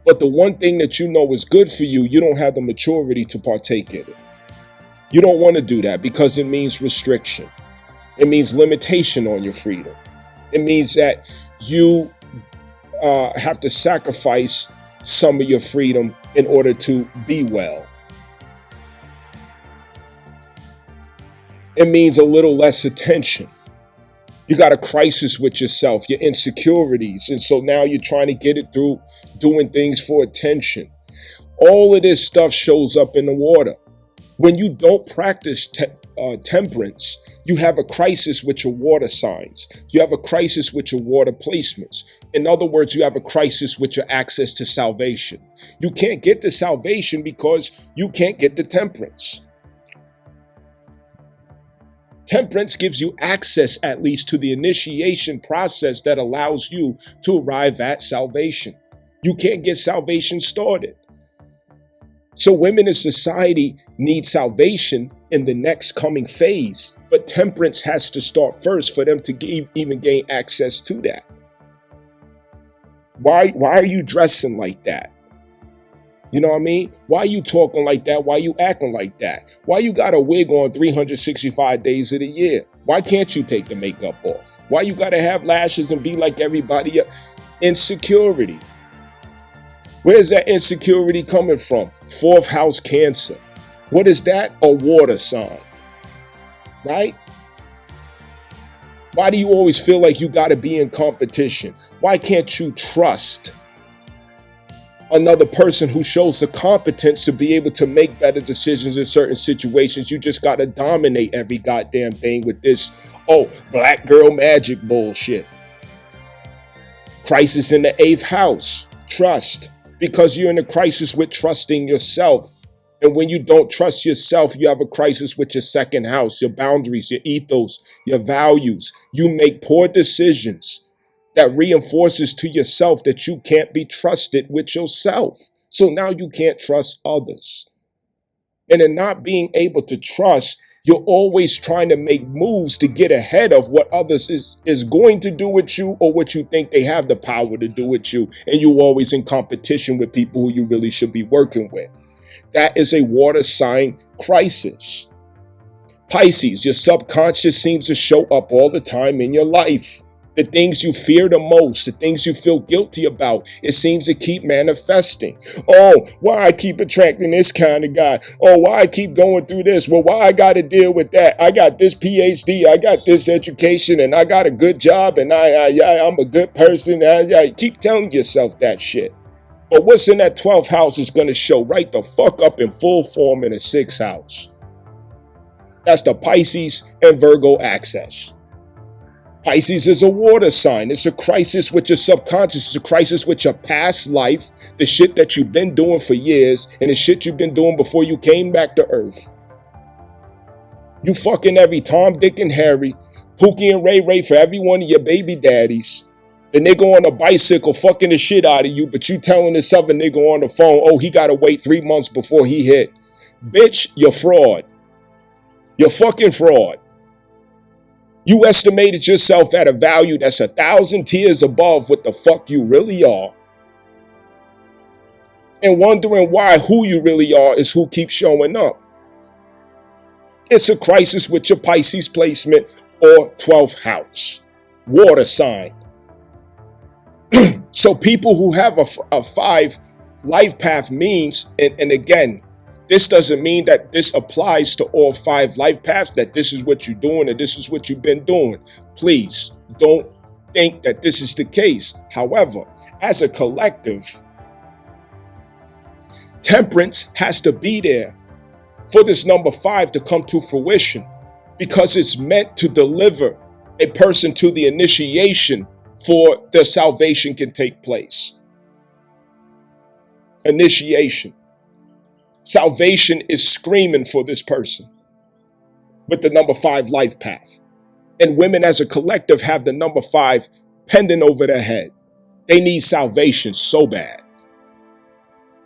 but the one thing that you know is good for you, you don't have the maturity to partake in it. You don't want to do that because it means restriction. It means limitation on your freedom. It means that you have to sacrifice some of your freedom in order to be well. It means a little less attention. You got a crisis with yourself, your insecurities. And so now you're trying to get it through doing things for attention. All of this stuff shows up in the water. When you don't practice temperance, you have a crisis with your water signs. You have a crisis with your water placements. In other words, you have a crisis with your access to salvation. You can't get the salvation because you can't get the temperance. Temperance gives you access, at least, to the initiation process that allows you to arrive at salvation. You can't get salvation started. So women in society need salvation in the next coming phase, but temperance has to start first for them to even gain access to that. Why are you dressing like that? You know what I mean? Why you talking like that? Why you acting like that? Why you got a wig on 365 days of the year? Why can't you take the makeup off? Why you got to have lashes and be like everybody else? Insecurity. Where's that insecurity coming from? 4th house Cancer. What is that? A water sign. Right? Why do you always feel like you got to be in competition? Why can't you trust another person who shows the competence to be able to make better decisions in certain situations? You just got to dominate every goddamn thing with this, black girl magic bullshit. Crisis in the 8th house. Trust. Because you're in a crisis with trusting yourself. And when you don't trust yourself, you have a crisis with your 2nd house, your boundaries, your ethos, your values. You make poor decisions that reinforces to yourself that you can't be trusted with yourself. So now you can't trust others. And in not being able to trust, you're always trying to make moves to get ahead of what others is going to do with you, or what you think they have the power to do with you. And you're always in competition with people who you really should be working with. That is a water sign crisis. Pisces, your subconscious seems to show up all the time in your life. The things you fear the most, the things you feel guilty about, it seems to keep manifesting. Oh, why I keep attracting this kind of guy? Oh, why I keep going through this? Well, why I got to deal with that? I got this PhD, I got this education, and I got a good job, and I'm a good person. I keep telling yourself that shit. But what's in that 12th house is going to show right the fuck up in full form in the 6th house. That's the Pisces and Virgo axis. Pisces is a water sign. It's a crisis with your subconscious. It's a crisis with your past life, the shit that you've been doing for years, and the shit you've been doing before you came back to Earth. You fucking every Tom, Dick, and Harry, Pookie and Ray Ray for every one of your baby daddies. The nigga on a bicycle fucking the shit out of you, but you telling this other nigga on the phone, oh, he gotta wait 3 months before he hit. Bitch, you're fraud. You're fucking fraud. You estimated yourself at a value that's 1,000 tiers above what the fuck you really are. And wondering why who you really are is who keeps showing up. It's a crisis with your Pisces placement or 12th house. Water sign. So people who have a 5 life path means, and again, this doesn't mean that this applies to all 5 life paths, that this is what you're doing and this is what you've been doing. Please don't think that this is the case. However, as a collective, temperance has to be there for this number 5 to come to fruition, because it's meant to deliver a person to the initiation for their salvation can take place. Initiation. Salvation is screaming for this person with the number 5 life path. And women as a collective have the number 5 pending over their head. They need salvation so bad.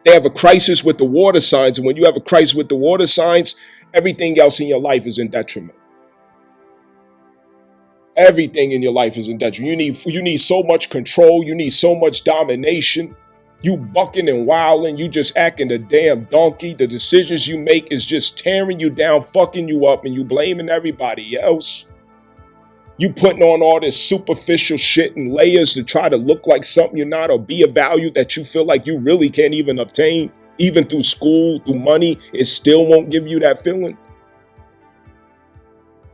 They have a crisis with the water signs. And when you have a crisis with the water signs, everything else in your life is in detriment. Everything in your life is in detriment. You need so much control. You need so much domination. You bucking and wilding, you just acting a damn donkey. The decisions you make is just tearing you down, fucking you up, and you blaming everybody else. You putting on all this superficial shit and layers to try to look like something you're not, or be a value that you feel like you really can't even obtain. Even through school, through money, it still won't give you that feeling.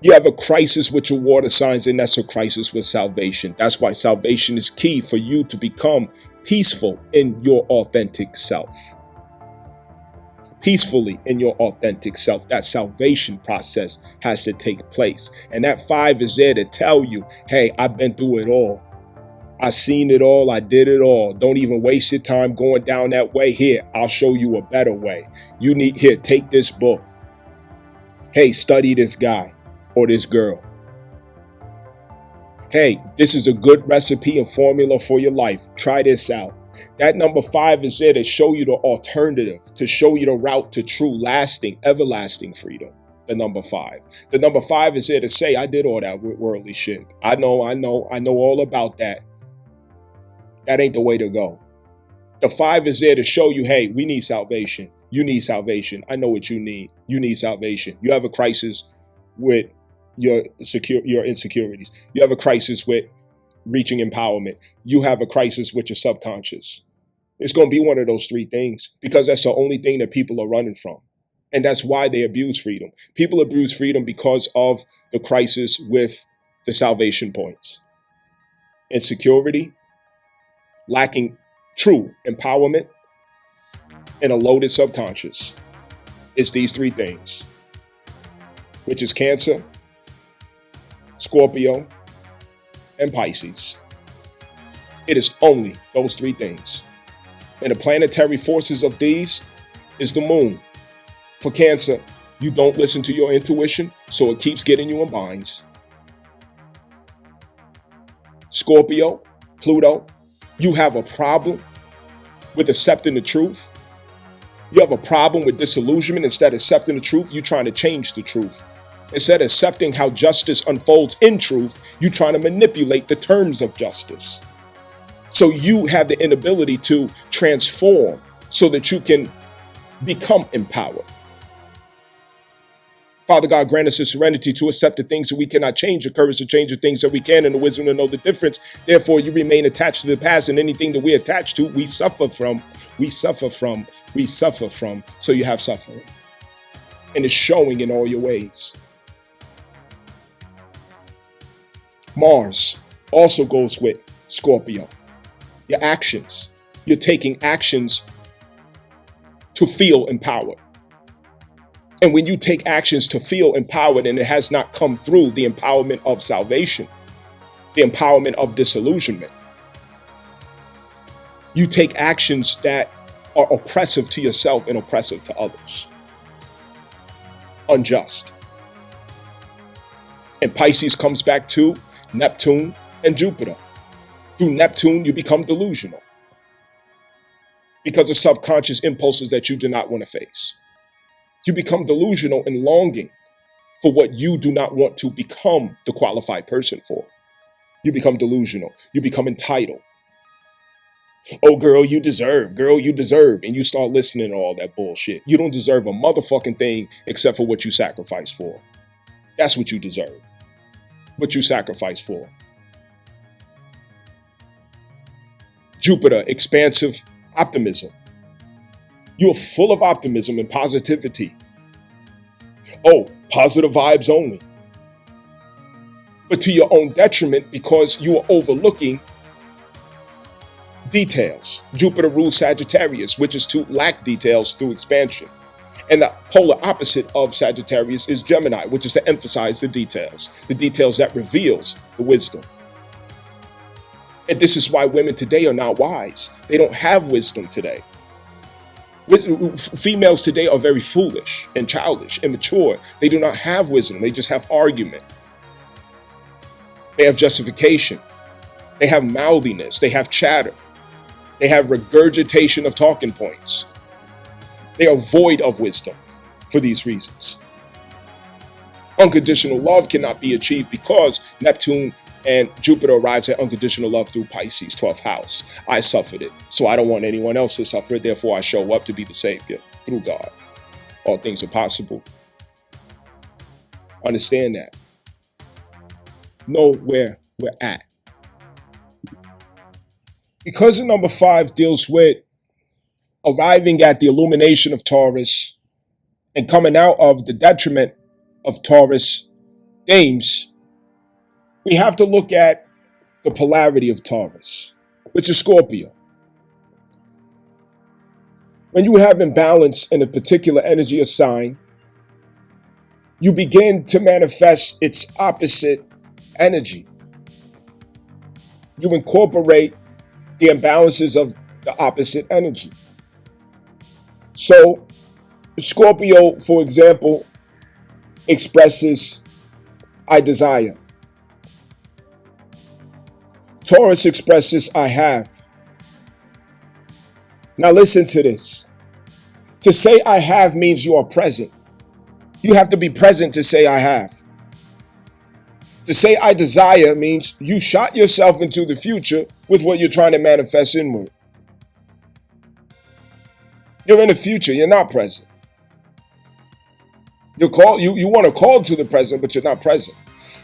You have a crisis with your water signs, and that's a crisis with salvation. That's why salvation is key for you to become peaceful in your authentic self. Peacefully in your authentic self. That salvation process has to take place. And that 5 is there to tell you, hey, I've been through it all. I seen it all. I did it all. Don't even waste your time going down that way. Here, I'll show you a better way. Here, take this book. Hey, study this guy or this girl. Hey, this is a good recipe and formula for your life. Try this out. That number 5 is there to show you the alternative, to show you the route to true, lasting, everlasting freedom. The number 5. The number 5 is there to say, I did all that with worldly shit. I know all about that. That ain't the way to go. The 5 is there to show you, hey, we need salvation. You need salvation. I know what you need. You need salvation. You have a crisis with your insecurities. You have a crisis with reaching empowerment. You have a crisis with your subconscious. It's going to be one of those 3 things, because that's the only thing that people are running from. And that's why they abuse freedom. People abuse freedom because of the crisis with the salvation points. Insecurity, lacking true empowerment, and a loaded subconscious. It's these 3 things, which is Cancer, Scorpio, and Pisces. It is only those 3 things. And the planetary forces of these is the moon. For Cancer, you don't listen to your intuition, so it keeps getting you in binds. Scorpio, Pluto, you have a problem with accepting the truth. You have a problem with disillusionment. Instead of accepting the truth, you're trying to change the truth. Instead of accepting how justice unfolds in truth, you're trying to manipulate the terms of justice. So you have the inability to transform so that you can become empowered. Father God, grant us the serenity to accept the things that we cannot change, the courage to change the things that we can, and the wisdom to know the difference. Therefore, you remain attached to the past, and anything that we attach to, we suffer from. So you have suffering. And it's showing in all your ways. Mars also goes with Scorpio. Your actions. You're taking actions to feel empowered. And when you take actions to feel empowered and it has not come through the empowerment of salvation, the empowerment of disillusionment. You take actions that are oppressive to yourself and oppressive to others. Unjust. And Pisces comes back to Neptune and Jupiter. Through Neptune, you become delusional because of subconscious impulses that you do not want to face. You become delusional in longing for what you do not want to become the qualified person for. You become delusional. You become entitled. Oh, girl, you deserve. Girl, you deserve. And you start listening to all that bullshit. You don't deserve a motherfucking thing except for what you sacrifice for. That's what you deserve. What you sacrifice for. Jupiter, expansive optimism. You are full of optimism and positivity. Oh, positive vibes only. But to your own detriment because you are overlooking details. Jupiter rules Sagittarius, which is to lack details through expansion. And the polar opposite of Sagittarius is Gemini, which is to emphasize the details that reveals the wisdom. And this is why women today are not wise. They don't have wisdom today. Females today are very foolish and childish, immature. They do not have wisdom. They just have argument. They have justification. They have mouthiness. They have chatter. They have regurgitation of talking points. They are void of wisdom for these reasons. Unconditional love cannot be achieved because Neptune and Jupiter arrives at unconditional love through Pisces, 12th house. I suffered it, so I don't want anyone else to suffer it. Therefore, I show up to be the savior through God. All things are possible. Understand that. Know where we're at. Because the number 5 deals with arriving at the illumination of Taurus and coming out of the detriment of Taurus themes, we have to look at the polarity of Taurus, which is Scorpio. When you have imbalance in a particular energy or sign, you begin to manifest its opposite energy. You incorporate the imbalances of the opposite energy. So, Scorpio, for example, expresses, I desire. Taurus expresses, I have. Now listen to this. To say I have means you are present. You have to be present to say I have. To say I desire means you shot yourself into the future with what you're trying to manifest inward. You're in the future, you're not present. You want to call to the present, but you're not present.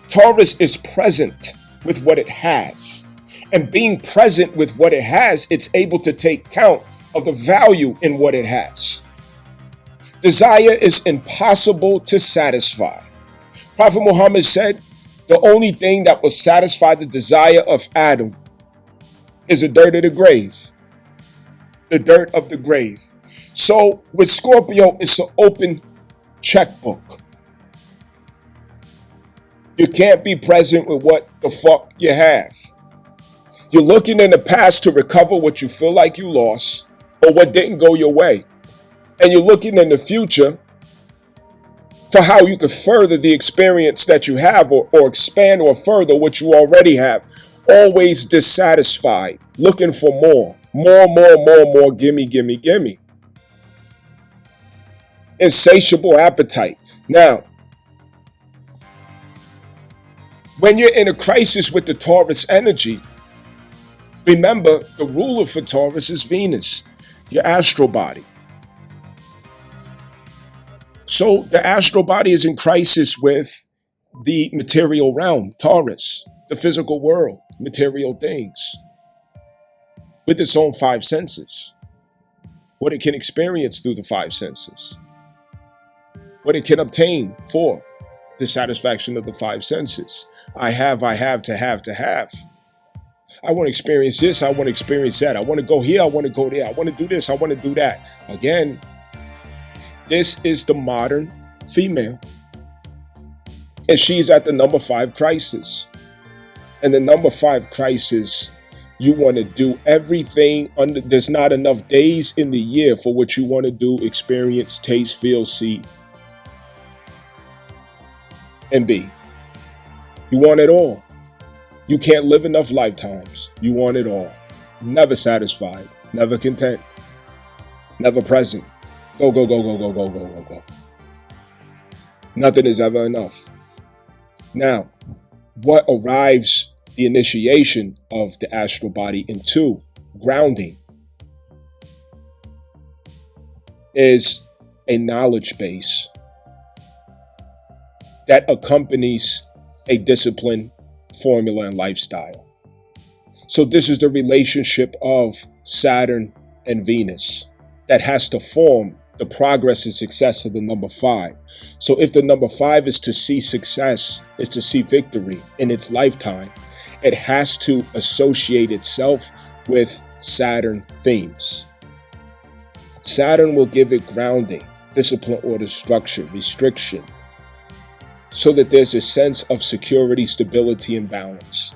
Taurus is present with what it has. And being present with what it has, it's able to take count of the value in what it has. Desire is impossible to satisfy. Prophet Muhammad said, the only thing that will satisfy the desire of Adam is the dirt of the grave. The dirt of the grave. So with Scorpio, it's an open checkbook. You can't be present with what the fuck you have. You're looking in the past to recover what you feel like you lost or what didn't go your way. And you're looking in the future for how you could further the experience that you have or expand or further what you already have. Always dissatisfied, looking for more. More, gimme, gimme, gimme. Insatiable appetite. Now, when you're in a crisis with the Taurus energy, remember the ruler for Taurus is Venus, your astral body. So the astral body is in crisis with the material realm, Taurus, the physical world, material things, with its own 5 senses, what it can experience through the 5 senses, what it can obtain for the satisfaction of the 5 senses. I have to have. I want to experience this, I want to experience that. I want to go here, I want to go there. I want to do this, I want to do that. Again, this is the modern female. And she's at the number 5 crisis. And the number 5 crisis, you want to do everything there's not enough days in the year for what you want to do, experience, taste, feel, see, and be. You want it all. You can't live enough lifetimes. You want it all. Never satisfied, never content, never present. Go, go, go, go, go, go, go, go, go. Nothing is ever enough. Now, what arrives the initiation of the astral body into grounding is a knowledge base that accompanies a discipline, formula, and lifestyle. So this is the relationship of Saturn and Venus that has to form the progress and success of the number 5. So if the number 5 is to see success, is to see victory in its lifetime, it has to associate itself with Saturn themes. Saturn will give it grounding, discipline, order, structure, restriction, so that there's a sense of security, stability, and balance.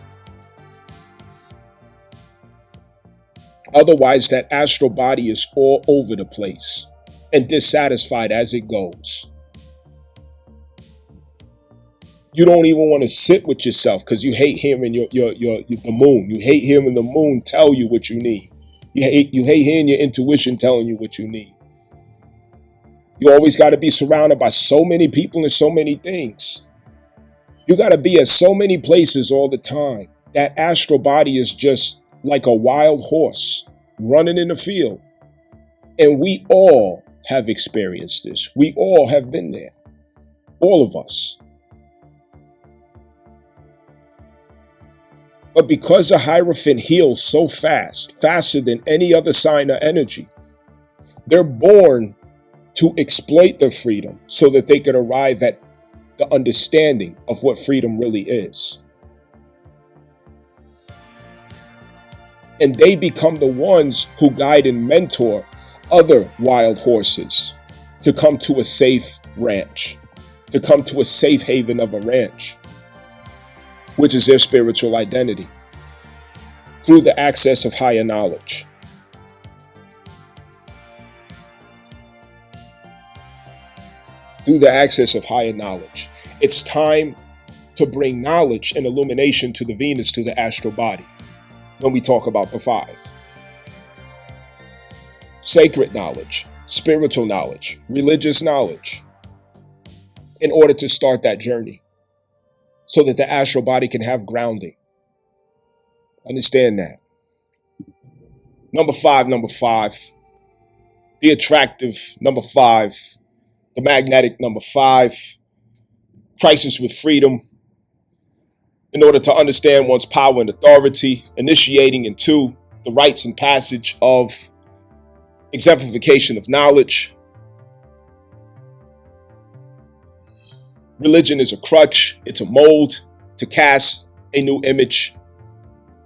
Otherwise, that astral body is all over the place and dissatisfied as it goes. You don't even want to sit with yourself because you hate hearing the moon. You hate hearing the moon tell you what you need. You hate hearing your intuition telling you what you need. You always got to be surrounded by so many people and so many things. You got to be at so many places all the time. That astral body is just like a wild horse running in the field. And we all have experienced this. We all have been there. All of us. But because the Hierophant heals so fast, faster than any other sign or energy, they're born to exploit their freedom so that they could arrive at the understanding of what freedom really is. And they become the ones who guide and mentor other wild horses to come to a safe ranch, to come to a safe haven of a ranch, which is their spiritual identity, through the access of higher knowledge. Through the access of higher knowledge. It's time to bring knowledge and illumination to the Venus, to the astral body, when we talk about the 5. Sacred knowledge, spiritual knowledge, religious knowledge, in order to start that journey, so that the astral body can have grounding. Understand that. Number 5, the attractive number 5, the magnetic number 5, crisis with freedom, in order to understand one's power and authority, initiating into the rites and passage of exemplification of knowledge. Religion is a crutch, it's a mold to cast a new image,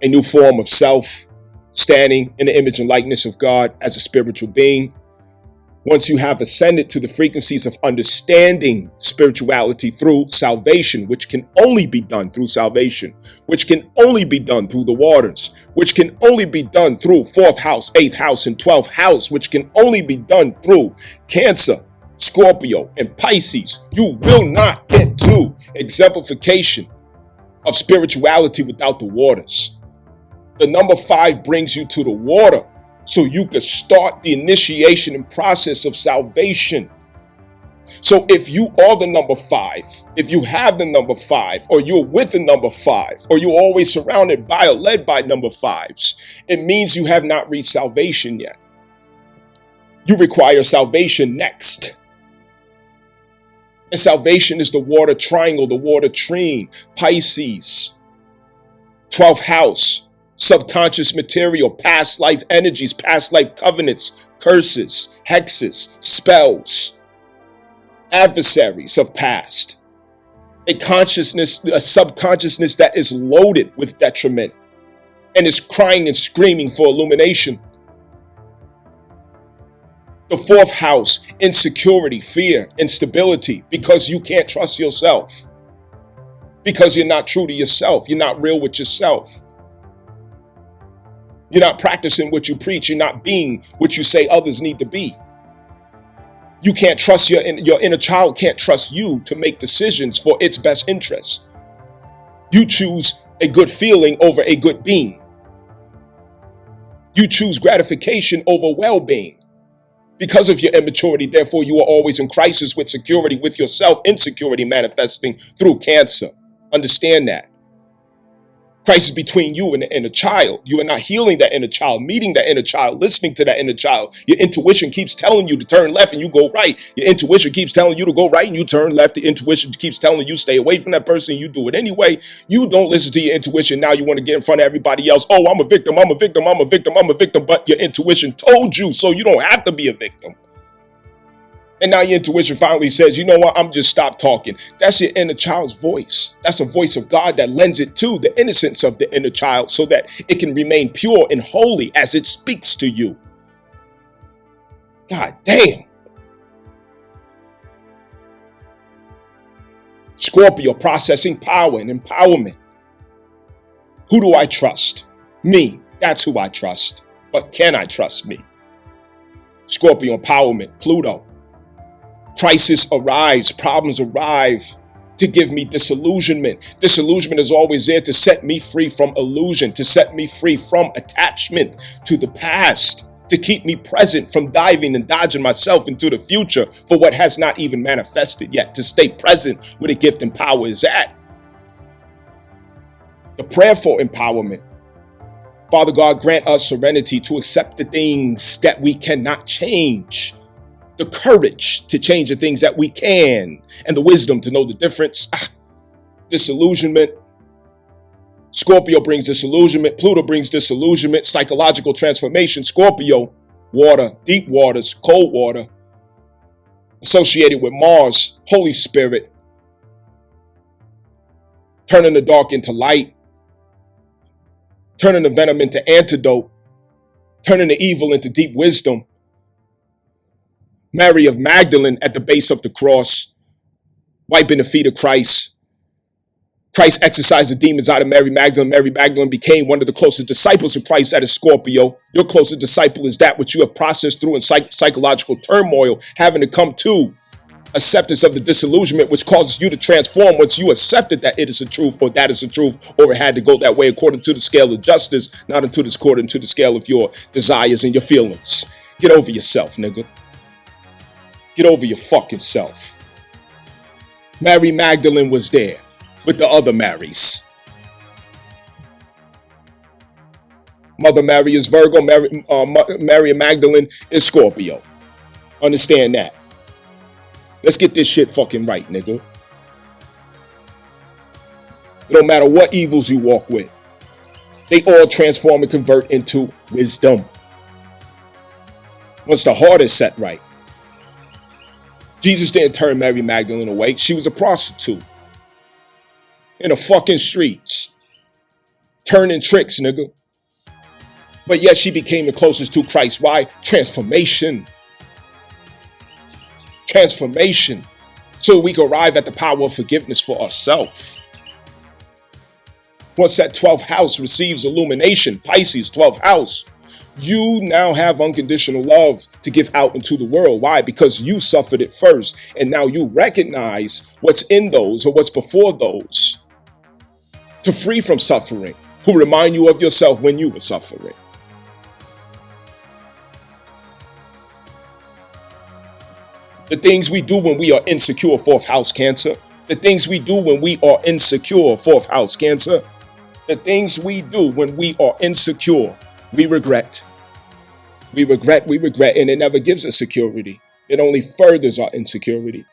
a new form of self, standing in the image and likeness of God as a spiritual being. Once you have ascended to the frequencies of understanding spirituality through salvation, which can only be done through salvation, which can only be done through the waters, which can only be done through 4th house, 8th house, and 12th house, which can only be done through Cancer, Scorpio, and Pisces, you will not get to exemplification of spirituality without the waters. The number 5 brings you to the water so you can start the initiation and process of salvation. So if you are the number 5, if you have the number 5, or you're with the number 5, or you're always surrounded by or led by number 5s, it means you have not reached salvation yet. You require salvation next. And salvation is the water triangle, the water trine, Pisces, 12th house, subconscious material, past life energies, past life covenants, curses, hexes, spells, adversaries of past. A consciousness, a subconsciousness that is loaded with detriment and is crying and screaming for illumination. The 4th house, insecurity, fear, instability, because you can't trust yourself. because you're not true to yourself. You're not real with yourself. You're not practicing what you preach. You're not being what you say others need to be. You can't trust your inner child can't trust you to make decisions for its best interest. You choose a good feeling over a good being. You choose gratification over well-being. Because of your immaturity, therefore, you are always in crisis with security, with yourself, insecurity manifesting through cancer. Understand that. Crisis between you and the inner child. You are not healing that inner child, meeting that inner child, listening to that inner child. Your intuition keeps telling you to turn left and you go right. Your intuition keeps telling you to go right and you turn left. The intuition keeps telling you stay away from that person. You do it anyway. You don't listen to your intuition. Now you want to get in front of everybody else. Oh, I'm a victim. I'm a victim. I'm a victim. I'm a victim. But your intuition told you, so you don't have to be a victim. And now your intuition finally says, you know what, I'm just stop talking. That's your inner child's voice. That's a voice of God that lends it to the innocence of the inner child so that it can remain pure and holy as it speaks to you. God damn. Scorpio, processing power and empowerment. Who do I trust? Me. That's who I trust. But can I trust me? Scorpio, empowerment. Pluto. Crisis arrives, problems arrive to give me disillusionment. Disillusionment is always there to set me free from illusion, to set me free from attachment to the past, to keep me present from diving and dodging myself into the future for what has not even manifested yet, to stay present where the gift and power is at. The prayer for empowerment. Father God, grant us serenity to accept the things that we cannot change, the courage to change the things that we can, and the wisdom to know the difference. Disillusionment. Scorpio brings disillusionment. Pluto brings disillusionment. Psychological transformation. Scorpio, water, deep waters, cold water. Associated with Mars, Holy Spirit. Turning the dark into light. Turning the venom into antidote. Turning the evil into deep wisdom. Mary of Magdalene at the base of the cross, wiping the feet of Christ. Christ exorcised the demons out of Mary Magdalene. Mary Magdalene became one of the closest disciples of Christ. That is Scorpio. Your closest disciple is that which you have processed through in psychological turmoil, having to come to acceptance of the disillusionment, which causes you to transform once you accepted that it is the truth, or that is the truth, or it had to go that way according to the scale of justice, not according to the scale of your desires and your feelings. Get over yourself, nigga. Get over your fucking self. Mary Magdalene was there with the other Marys. Mother Mary is Virgo. Mary Magdalene is Scorpio. Understand that. Let's get this shit fucking right, nigga. No matter what evils you walk with, they all transform and convert into wisdom. Once the heart is set right. Jesus didn't turn Mary Magdalene away. She was a prostitute in the fucking streets, turning tricks, nigga. But yet she became the closest to Christ. Why? Transformation. Transformation. So we can arrive at the power of forgiveness for ourselves. Once that 12th house receives illumination, Pisces, 12th house, you now have unconditional love to give out into the world. Why? Because you suffered it first. And now you recognize what's in those or what's before those to free from suffering, who remind you of yourself when you were suffering. The things we do when we are insecure, 4th house Cancer. The things we do when we are insecure, 4th house Cancer. The things we do when we are insecure, we regret. We regret, and it never gives us security. It only furthers our insecurity.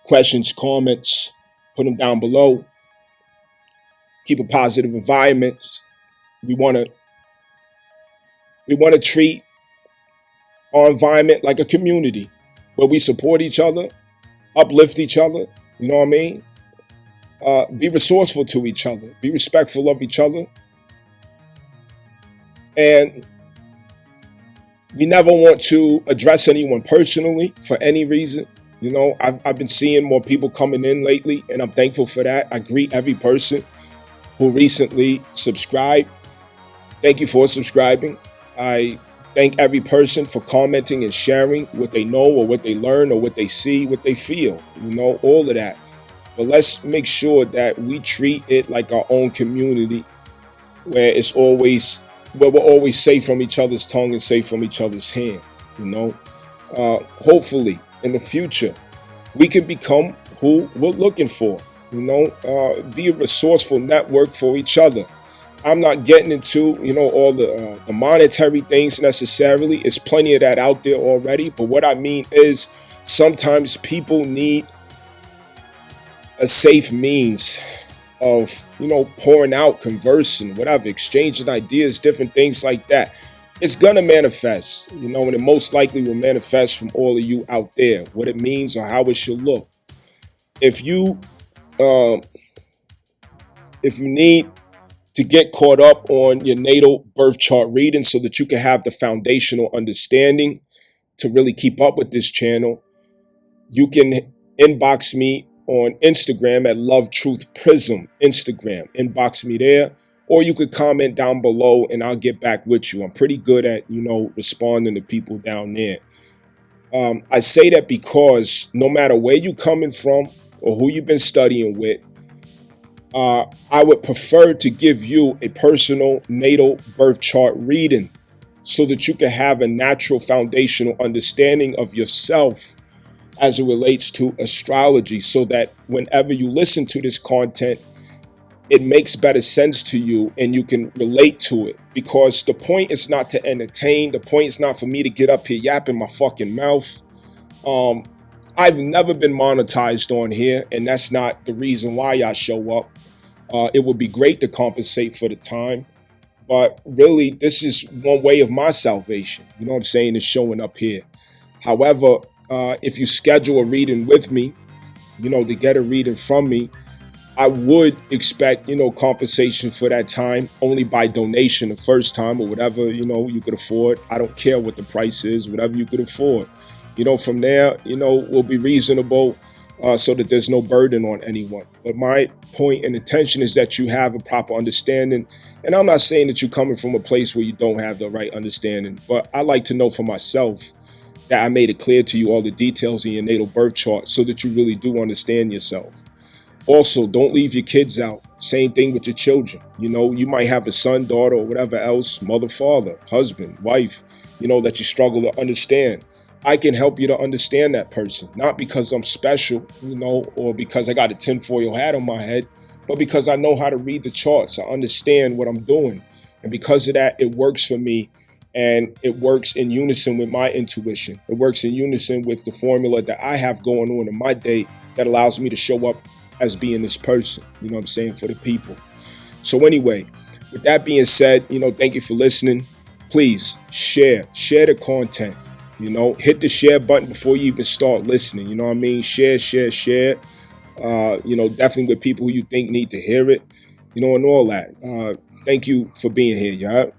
Questions, comments, put them down below. Keep a positive environment. We want to treat our environment like a community where we support each other, uplift each other, you know what I mean? Be resourceful to each other, be respectful of each other, and We never want to address anyone personally for any reason. I've been seeing more people coming in lately, and I'm thankful for that. I greet every person who recently subscribed. Thank you for subscribing. I thank every person for commenting and sharing what they know or what they learn or what they see, what they feel, all of that. But let's make sure that we treat it like our own community, where we're always safe from each other's tongue and safe from each other's hand. Hopefully in the future we can become who we're looking for. Be a resourceful network for each other. I'm not getting into all the monetary things necessarily. It's plenty of that out there already. But what I mean is, sometimes people need a safe means of pouring out, conversing, whatever, exchanging ideas, different things like that. It's gonna manifest, and it most likely will manifest from all of you out there, what it means or how it should look. If you need to get caught up on your natal birth chart reading so that you can have the foundational understanding to really keep up with this channel, you can inbox me on Instagram at Love Truth Prism Instagram. Inbox me there, or you could comment down below and I'll get back with you. I'm pretty good at responding to people down there. I say that because no matter where you coming from or who you've been studying with, I would prefer to give you a personal natal birth chart reading so that you can have a natural foundational understanding of yourself as it relates to astrology, so that whenever you listen to this content, it makes better sense to you and you can relate to it. Because the point is not to entertain. The point is not for me to get up here yapping my fucking mouth. I've never been monetized on here, and that's not the reason why I show up. It would be great to compensate for the time, but really this is one way of my salvation. You know what I'm saying? Is showing up here. However, if you schedule a reading with me, to get a reading from me, I would expect, compensation for that time only by donation the first time or whatever, you could afford. I don't care what the price is, whatever you could afford. From there, we'll be reasonable so that there's no burden on anyone. But my point and intention is that you have a proper understanding. And I'm not saying that you're coming from a place where you don't have the right understanding, but I like to know for myself that I made it clear to you all the details in your natal birth chart so that you really do understand yourself. Also, don't leave your kids out. Same thing with your children. You might have a son, daughter, or whatever else, mother, father, husband, wife, that you struggle to understand. I can help you to understand that person, not because I'm special, or because I got a tinfoil hat on my head, but because I know how to read the charts. I understand what I'm doing. And because of that, it works for me. And it works in unison with my intuition. It works in unison with the formula that I have going on in my day that allows me to show up as being this person, for the people. So anyway, with that being said, thank you for listening. Please share the content, hit the share button before you even start listening. Share. Definitely with people who you think need to hear it, and all that. Thank you for being here, y'all.